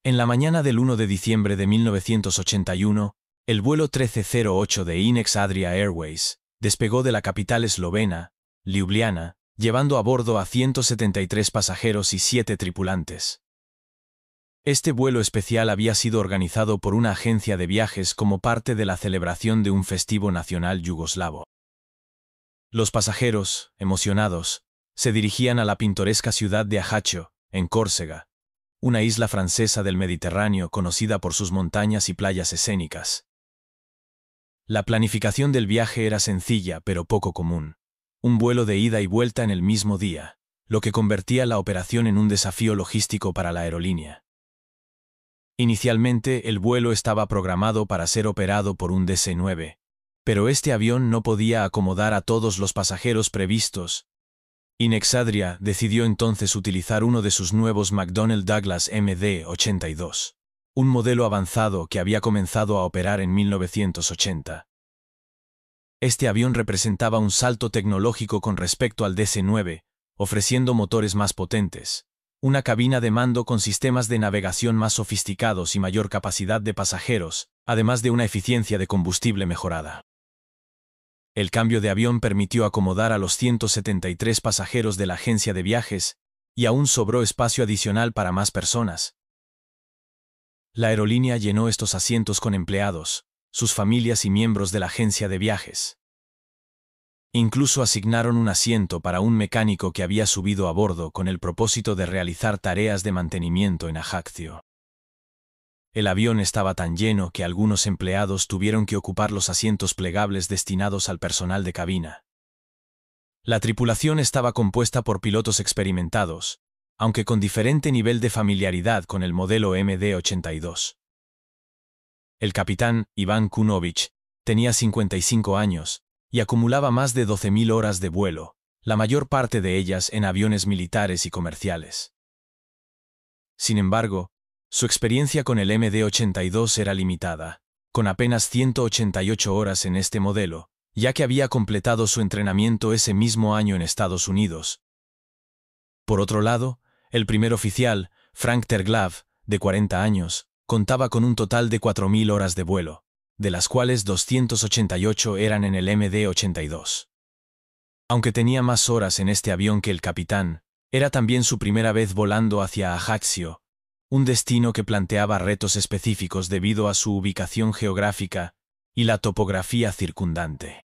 En la mañana del 1 de diciembre de 1981, el vuelo 1308 de Inex Adria Airways despegó de la capital eslovena, Ljubljana, llevando a bordo a 173 pasajeros y 7 tripulantes. Este vuelo especial había sido organizado por una agencia de viajes como parte de la celebración de un festivo nacional yugoslavo. Los pasajeros, emocionados, se dirigían a la pintoresca ciudad de Ajaccio, en Córcega, una isla francesa del Mediterráneo conocida por sus montañas y playas escénicas. La planificación del viaje era sencilla pero poco común. Un vuelo de ida y vuelta en el mismo día, lo que convertía la operación en un desafío logístico para la aerolínea. Inicialmente, el vuelo estaba programado para ser operado por un DC-9, pero este avión no podía acomodar a todos los pasajeros previstos. Inex Adria decidió entonces utilizar uno de sus nuevos McDonnell Douglas MD-82, un modelo avanzado que había comenzado a operar en 1980. Este avión representaba un salto tecnológico con respecto al DC-9, ofreciendo motores más potentes, una cabina de mando con sistemas de navegación más sofisticados y mayor capacidad de pasajeros, además de una eficiencia de combustible mejorada. El cambio de avión permitió acomodar a los 173 pasajeros de la agencia de viajes, y aún sobró espacio adicional para más personas. La aerolínea llenó estos asientos con empleados, sus familias y miembros de la agencia de viajes. Incluso asignaron un asiento para un mecánico que había subido a bordo con el propósito de realizar tareas de mantenimiento en Ajaccio. El avión estaba tan lleno que algunos empleados tuvieron que ocupar los asientos plegables destinados al personal de cabina. La tripulación estaba compuesta por pilotos experimentados, aunque con diferente nivel de familiaridad con el modelo MD-82. El capitán, Iván Kunović, tenía 55 años y acumulaba más de 12.000 horas de vuelo, la mayor parte de ellas en aviones militares y comerciales. Sin embargo, su experiencia con el MD-82 era limitada, con apenas 188 horas en este modelo, ya que había completado su entrenamiento ese mismo año en Estados Unidos. Por otro lado, El primer oficial, Frank Terglav, de 40 años, contaba con un total de 4.000 horas de vuelo, de las cuales 288 eran en el MD-82. Aunque tenía más horas en este avión que el capitán, era también su primera vez volando hacia Ajaccio, un destino que planteaba retos específicos debido a su ubicación geográfica y la topografía circundante.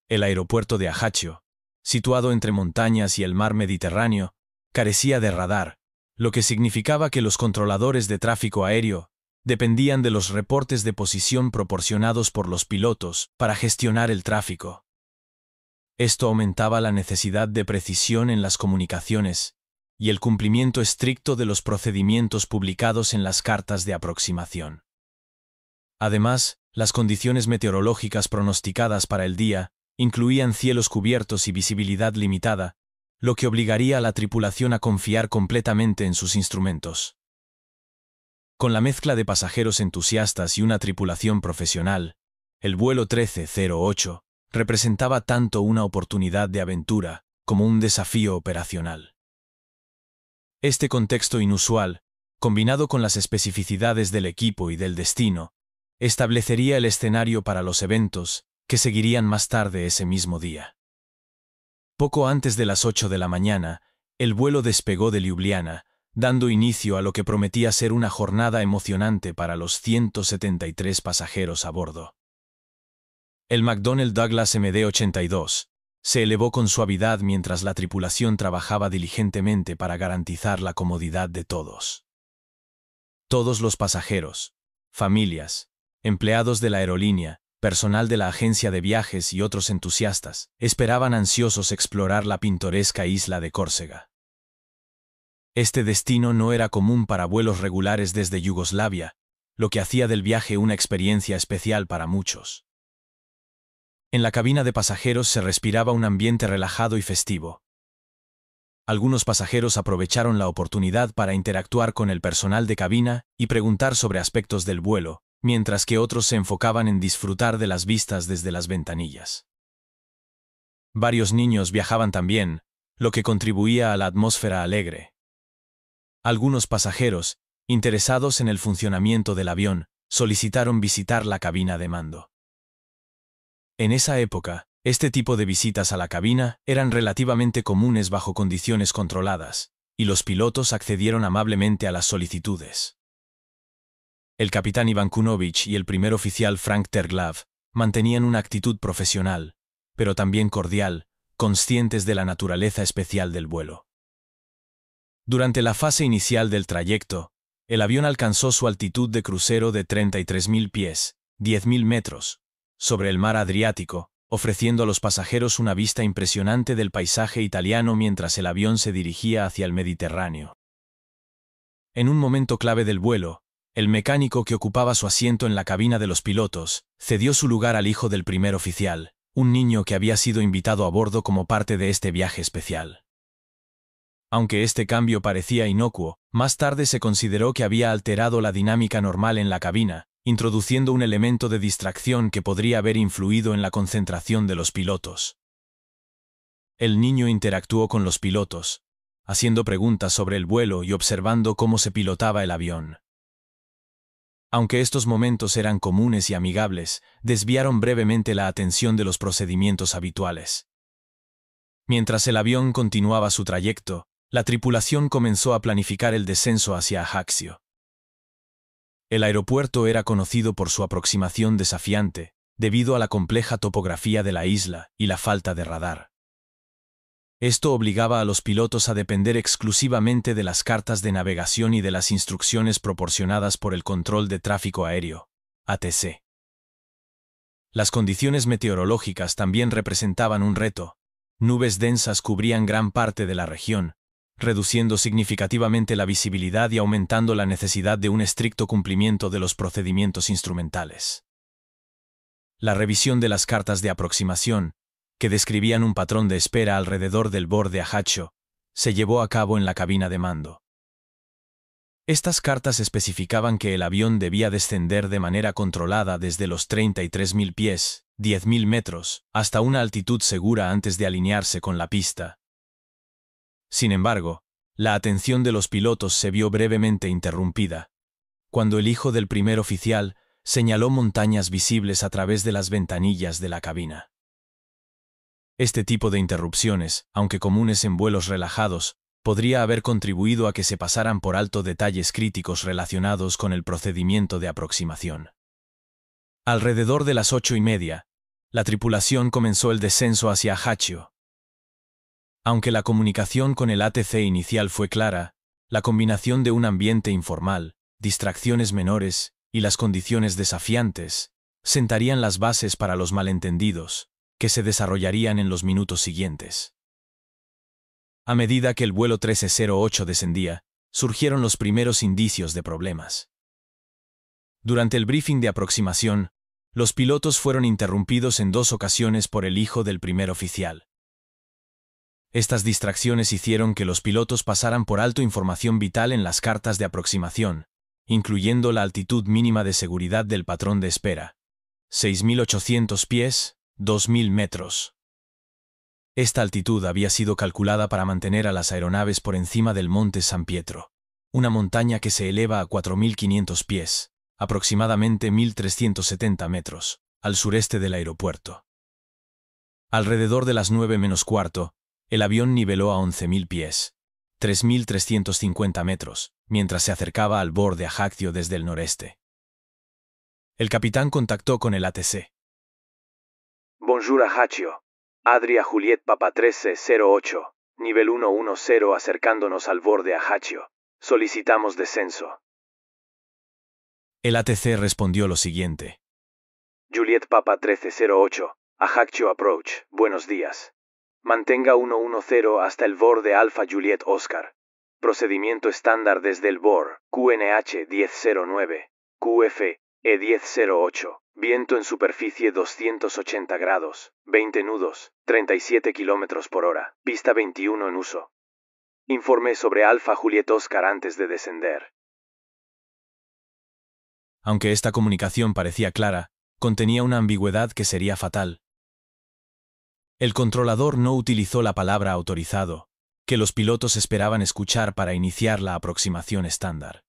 El aeropuerto de Ajaccio, situado entre montañas y el mar Mediterráneo, carecía de radar, lo que significaba que los controladores de tráfico aéreo dependían de los reportes de posición proporcionados por los pilotos para gestionar el tráfico. Esto aumentaba la necesidad de precisión en las comunicaciones y el cumplimiento estricto de los procedimientos publicados en las cartas de aproximación. Además, las condiciones meteorológicas pronosticadas para el día incluían cielos cubiertos y visibilidad limitada, lo que obligaría a la tripulación a confiar completamente en sus instrumentos. Con la mezcla de pasajeros entusiastas y una tripulación profesional, el vuelo 1308 representaba tanto una oportunidad de aventura como un desafío operacional. Este contexto inusual, combinado con las especificidades del equipo y del destino, establecería el escenario para los eventos que seguirían más tarde ese mismo día. Poco antes de las 8 de la mañana, el vuelo despegó de Ljubljana, dando inicio a lo que prometía ser una jornada emocionante para los 173 pasajeros a bordo. El McDonnell Douglas MD-82 se elevó con suavidad mientras la tripulación trabajaba diligentemente para garantizar la comodidad de todos. Todos los pasajeros, familias, empleados de la aerolínea, personal de la agencia de viajes y otros entusiastas esperaban ansiosos explorar la pintoresca isla de Córcega. Este destino no era común para vuelos regulares desde Yugoslavia, lo que hacía del viaje una experiencia especial para muchos. En la cabina de pasajeros se respiraba un ambiente relajado y festivo. Algunos pasajeros aprovecharon la oportunidad para interactuar con el personal de cabina y preguntar sobre aspectos del vuelo, mientras que otros se enfocaban en disfrutar de las vistas desde las ventanillas. Varios niños viajaban también, lo que contribuía a la atmósfera alegre. Algunos pasajeros, interesados en el funcionamiento del avión, solicitaron visitar la cabina de mando. En esa época, este tipo de visitas a la cabina eran relativamente comunes bajo condiciones controladas, y los pilotos accedieron amablemente a las solicitudes. El capitán Ivan Kunovich y el primer oficial Frank Terglav mantenían una actitud profesional, pero también cordial, conscientes de la naturaleza especial del vuelo. Durante la fase inicial del trayecto, el avión alcanzó su altitud de crucero de 33.000 pies, 10.000 metros, sobre el mar Adriático, ofreciendo a los pasajeros una vista impresionante del paisaje italiano mientras el avión se dirigía hacia el Mediterráneo. En un momento clave del vuelo, el mecánico que ocupaba su asiento en la cabina de los pilotos cedió su lugar al hijo del primer oficial, un niño que había sido invitado a bordo como parte de este viaje especial. Aunque este cambio parecía inocuo, más tarde se consideró que había alterado la dinámica normal en la cabina, introduciendo un elemento de distracción que podría haber influido en la concentración de los pilotos. El niño interactuó con los pilotos, haciendo preguntas sobre el vuelo y observando cómo se pilotaba el avión. Aunque estos momentos eran comunes y amigables, desviaron brevemente la atención de los procedimientos habituales. Mientras el avión continuaba su trayecto, la tripulación comenzó a planificar el descenso hacia Ajaccio. El aeropuerto era conocido por su aproximación desafiante, debido a la compleja topografía de la isla y la falta de radar. Esto obligaba a los pilotos a depender exclusivamente de las cartas de navegación y de las instrucciones proporcionadas por el Control de Tráfico Aéreo, ATC. Las condiciones meteorológicas también representaban un reto. Nubes densas cubrían gran parte de la región, reduciendo significativamente la visibilidad y aumentando la necesidad de un estricto cumplimiento de los procedimientos instrumentales. La revisión de las cartas de aproximación, que describían un patrón de espera alrededor del borde Ajaccio, se llevó a cabo en la cabina de mando. Estas cartas especificaban que el avión debía descender de manera controlada desde los 33.000 pies, 10.000 metros, hasta una altitud segura antes de alinearse con la pista. Sin embargo, La atención de los pilotos se vio brevemente interrumpida, cuando el hijo del primer oficial señaló montañas visibles a través de las ventanillas de la cabina. Este tipo de interrupciones, aunque comunes en vuelos relajados, podría haber contribuido a que se pasaran por alto detalles críticos relacionados con el procedimiento de aproximación. Alrededor de las 8:30, la tripulación comenzó el descenso hacia Ajaccio. Aunque la comunicación con el ATC inicial fue clara, la combinación de un ambiente informal, distracciones menores y las condiciones desafiantes sentarían las bases para los malentendidos, que se desarrollarían en los minutos siguientes. A medida que el vuelo 1308 descendía, surgieron los primeros indicios de problemas. Durante el briefing de aproximación, los pilotos fueron interrumpidos en 2 ocasiones por el hijo del primer oficial. Estas distracciones hicieron que los pilotos pasaran por alto información vital en las cartas de aproximación, incluyendo la altitud mínima de seguridad del patrón de espera, 6.800 pies, 2.000 metros. Esta altitud había sido calculada para mantener a las aeronaves por encima del monte San Pietro, una montaña que se eleva a 4.500 pies, aproximadamente 1.370 metros, al sureste del aeropuerto. Alrededor de las 9 menos cuarto, el avión niveló a 11.000 pies, 3.350 metros, mientras se acercaba al borde Ajaccio desde el noreste. El capitán contactó con el ATC. Bonjour Ajaccio. Adria Juliet Papa 1308, nivel 110 acercándonos al borde Ajaccio. Solicitamos descenso. El ATC respondió lo siguiente. Juliet Papa 1308, Ajaccio Approach, buenos días. Mantenga 110 hasta el borde Alpha Juliet Oscar. Procedimiento estándar desde el BOR, QNH 1009, QF, E1008. Viento en superficie 280 grados, 20 nudos, 37 km por hora, pista 21 en uso. Informe sobre Alpha Juliet Oscar antes de descender. Aunque esta comunicación parecía clara, contenía una ambigüedad que sería fatal. El controlador no utilizó la palabra autorizado, que los pilotos esperaban escuchar para iniciar la aproximación estándar.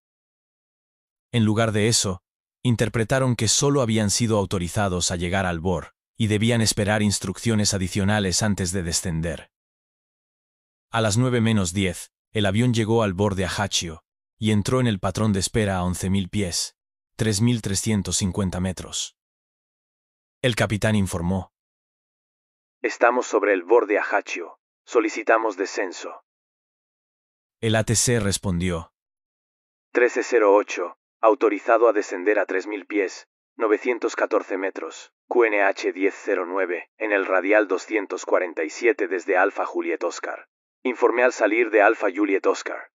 En lugar de eso, interpretaron que solo habían sido autorizados a llegar al BOR y debían esperar instrucciones adicionales antes de descender. A las 9 menos 10, el avión llegó al borde Ajaccio y entró en el patrón de espera a 11.000 pies, 3.350 metros. El capitán informó. Estamos sobre el borde Ajaccio. Solicitamos descenso. El ATC respondió. 1308. Autorizado a descender a 3.000 pies, 914 metros, QNH 1009, en el radial 247 desde Alpha Juliet Oscar. Informe al salir de Alpha Juliet Oscar.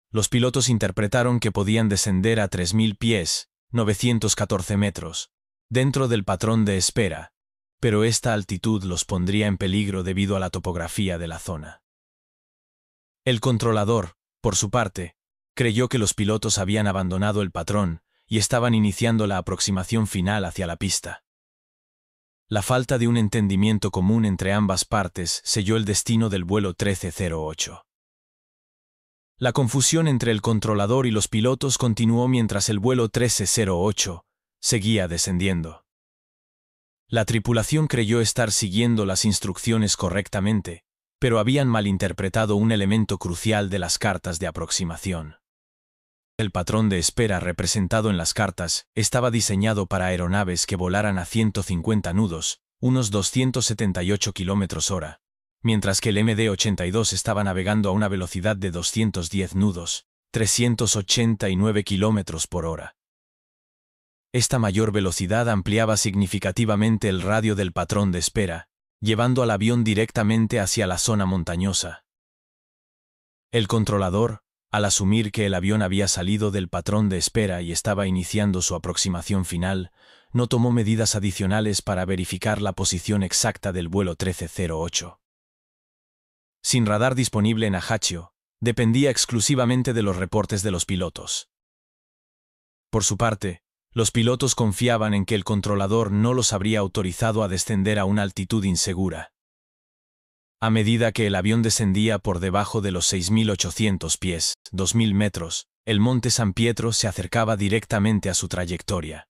Los pilotos interpretaron que podían descender a 3.000 pies, 914 metros, dentro del patrón de espera, pero esta altitud los pondría en peligro debido a la topografía de la zona. El controlador, por su parte, creyó que los pilotos habían abandonado el patrón y estaban iniciando la aproximación final hacia la pista. La falta de un entendimiento común entre ambas partes selló el destino del vuelo 1308. La confusión entre el controlador y los pilotos continuó mientras el vuelo 1308 seguía descendiendo. La tripulación creyó estar siguiendo las instrucciones correctamente, pero habían malinterpretado un elemento crucial de las cartas de aproximación. El patrón de espera representado en las cartas estaba diseñado para aeronaves que volaran a 150 nudos, unos 278 km/h, mientras que el MD-82 estaba navegando a una velocidad de 210 nudos, 389 km/h. Esta mayor velocidad ampliaba significativamente el radio del patrón de espera, llevando al avión directamente hacia la zona montañosa. El controlador, al asumir que el avión había salido del patrón de espera y estaba iniciando su aproximación final, no tomó medidas adicionales para verificar la posición exacta del vuelo 1308. Sin radar disponible en Ajaccio, dependía exclusivamente de los reportes de los pilotos. Por su parte, los pilotos confiaban en que el controlador no los habría autorizado a descender a una altitud insegura. A medida que el avión descendía por debajo de los 6.800 pies, 2.000 metros, el monte San Pietro se acercaba directamente a su trayectoria.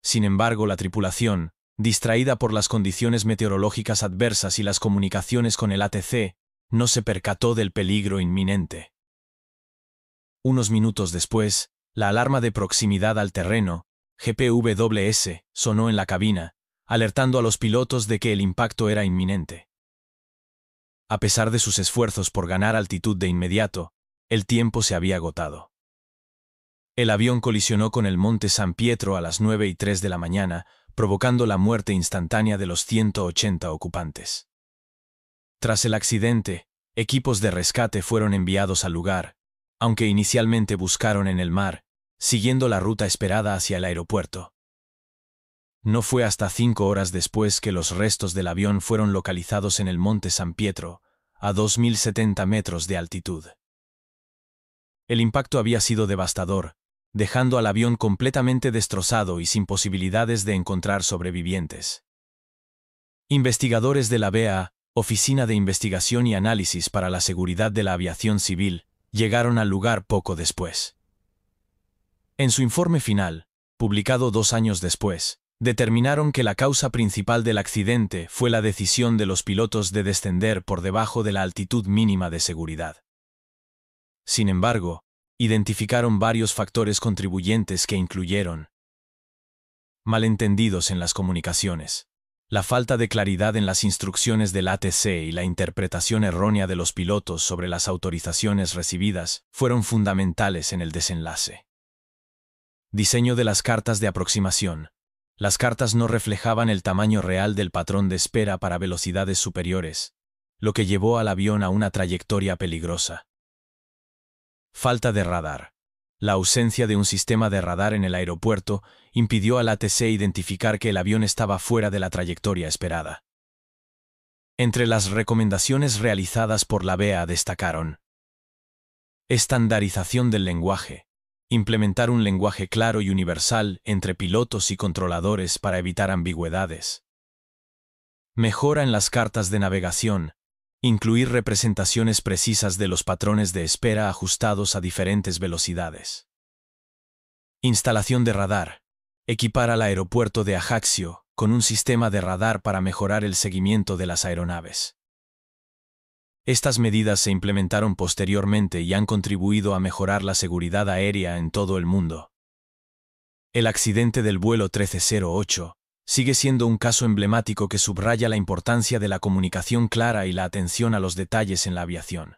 Sin embargo, la tripulación, distraída por las condiciones meteorológicas adversas y las comunicaciones con el ATC, no se percató del peligro inminente. Unos minutos después, la alarma de proximidad al terreno, GPWS, sonó en la cabina, alertando a los pilotos de que el impacto era inminente. A pesar de sus esfuerzos por ganar altitud de inmediato, el tiempo se había agotado. El avión colisionó con el monte San Pietro a las 9:03 de la mañana, provocando la muerte instantánea de los 180 ocupantes. Tras el accidente, equipos de rescate fueron enviados al lugar, aunque inicialmente buscaron en el mar, siguiendo la ruta esperada hacia el aeropuerto. No fue hasta 5 horas después que los restos del avión fueron localizados en el monte San Pietro, a 2.070 metros de altitud. El impacto había sido devastador, dejando al avión completamente destrozado y sin posibilidades de encontrar sobrevivientes. Investigadores de la BA, Oficina de Investigación y Análisis para la Seguridad de la Aviación Civil, llegaron al lugar poco después. En su informe final, publicado 2 años después, determinaron que la causa principal del accidente fue la decisión de los pilotos de descender por debajo de la altitud mínima de seguridad. Sin embargo, identificaron varios factores contribuyentes que incluyeron malentendidos en las comunicaciones, la falta de claridad en las instrucciones del ATC y la interpretación errónea de los pilotos sobre las autorizaciones recibidas fueron fundamentales en el desenlace. Diseño de las cartas de aproximación. Las cartas no reflejaban el tamaño real del patrón de espera para velocidades superiores, lo que llevó al avión a una trayectoria peligrosa. Falta de radar. La ausencia de un sistema de radar en el aeropuerto impidió al ATC identificar que el avión estaba fuera de la trayectoria esperada. Entre las recomendaciones realizadas por la BA destacaron: estandarización del lenguaje. Implementar un lenguaje claro y universal entre pilotos y controladores para evitar ambigüedades. Mejora en las cartas de navegación. Incluir representaciones precisas de los patrones de espera ajustados a diferentes velocidades. Instalación de radar. Equipar al aeropuerto de Ajaccio con un sistema de radar para mejorar el seguimiento de las aeronaves. Estas medidas se implementaron posteriormente y han contribuido a mejorar la seguridad aérea en todo el mundo. El accidente del vuelo 1308 sigue siendo un caso emblemático que subraya la importancia de la comunicación clara y la atención a los detalles en la aviación.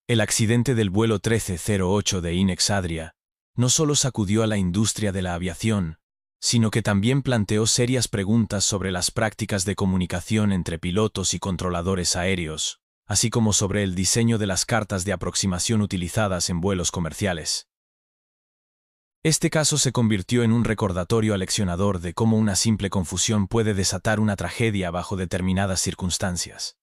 El accidente del vuelo 1308 de Inex Adria no solo sacudió a la industria de la aviación, sino que también planteó serias preguntas sobre las prácticas de comunicación entre pilotos y controladores aéreos, así como sobre el diseño de las cartas de aproximación utilizadas en vuelos comerciales. Este caso se convirtió en un recordatorio aleccionador de cómo una simple confusión puede desatar una tragedia bajo determinadas circunstancias.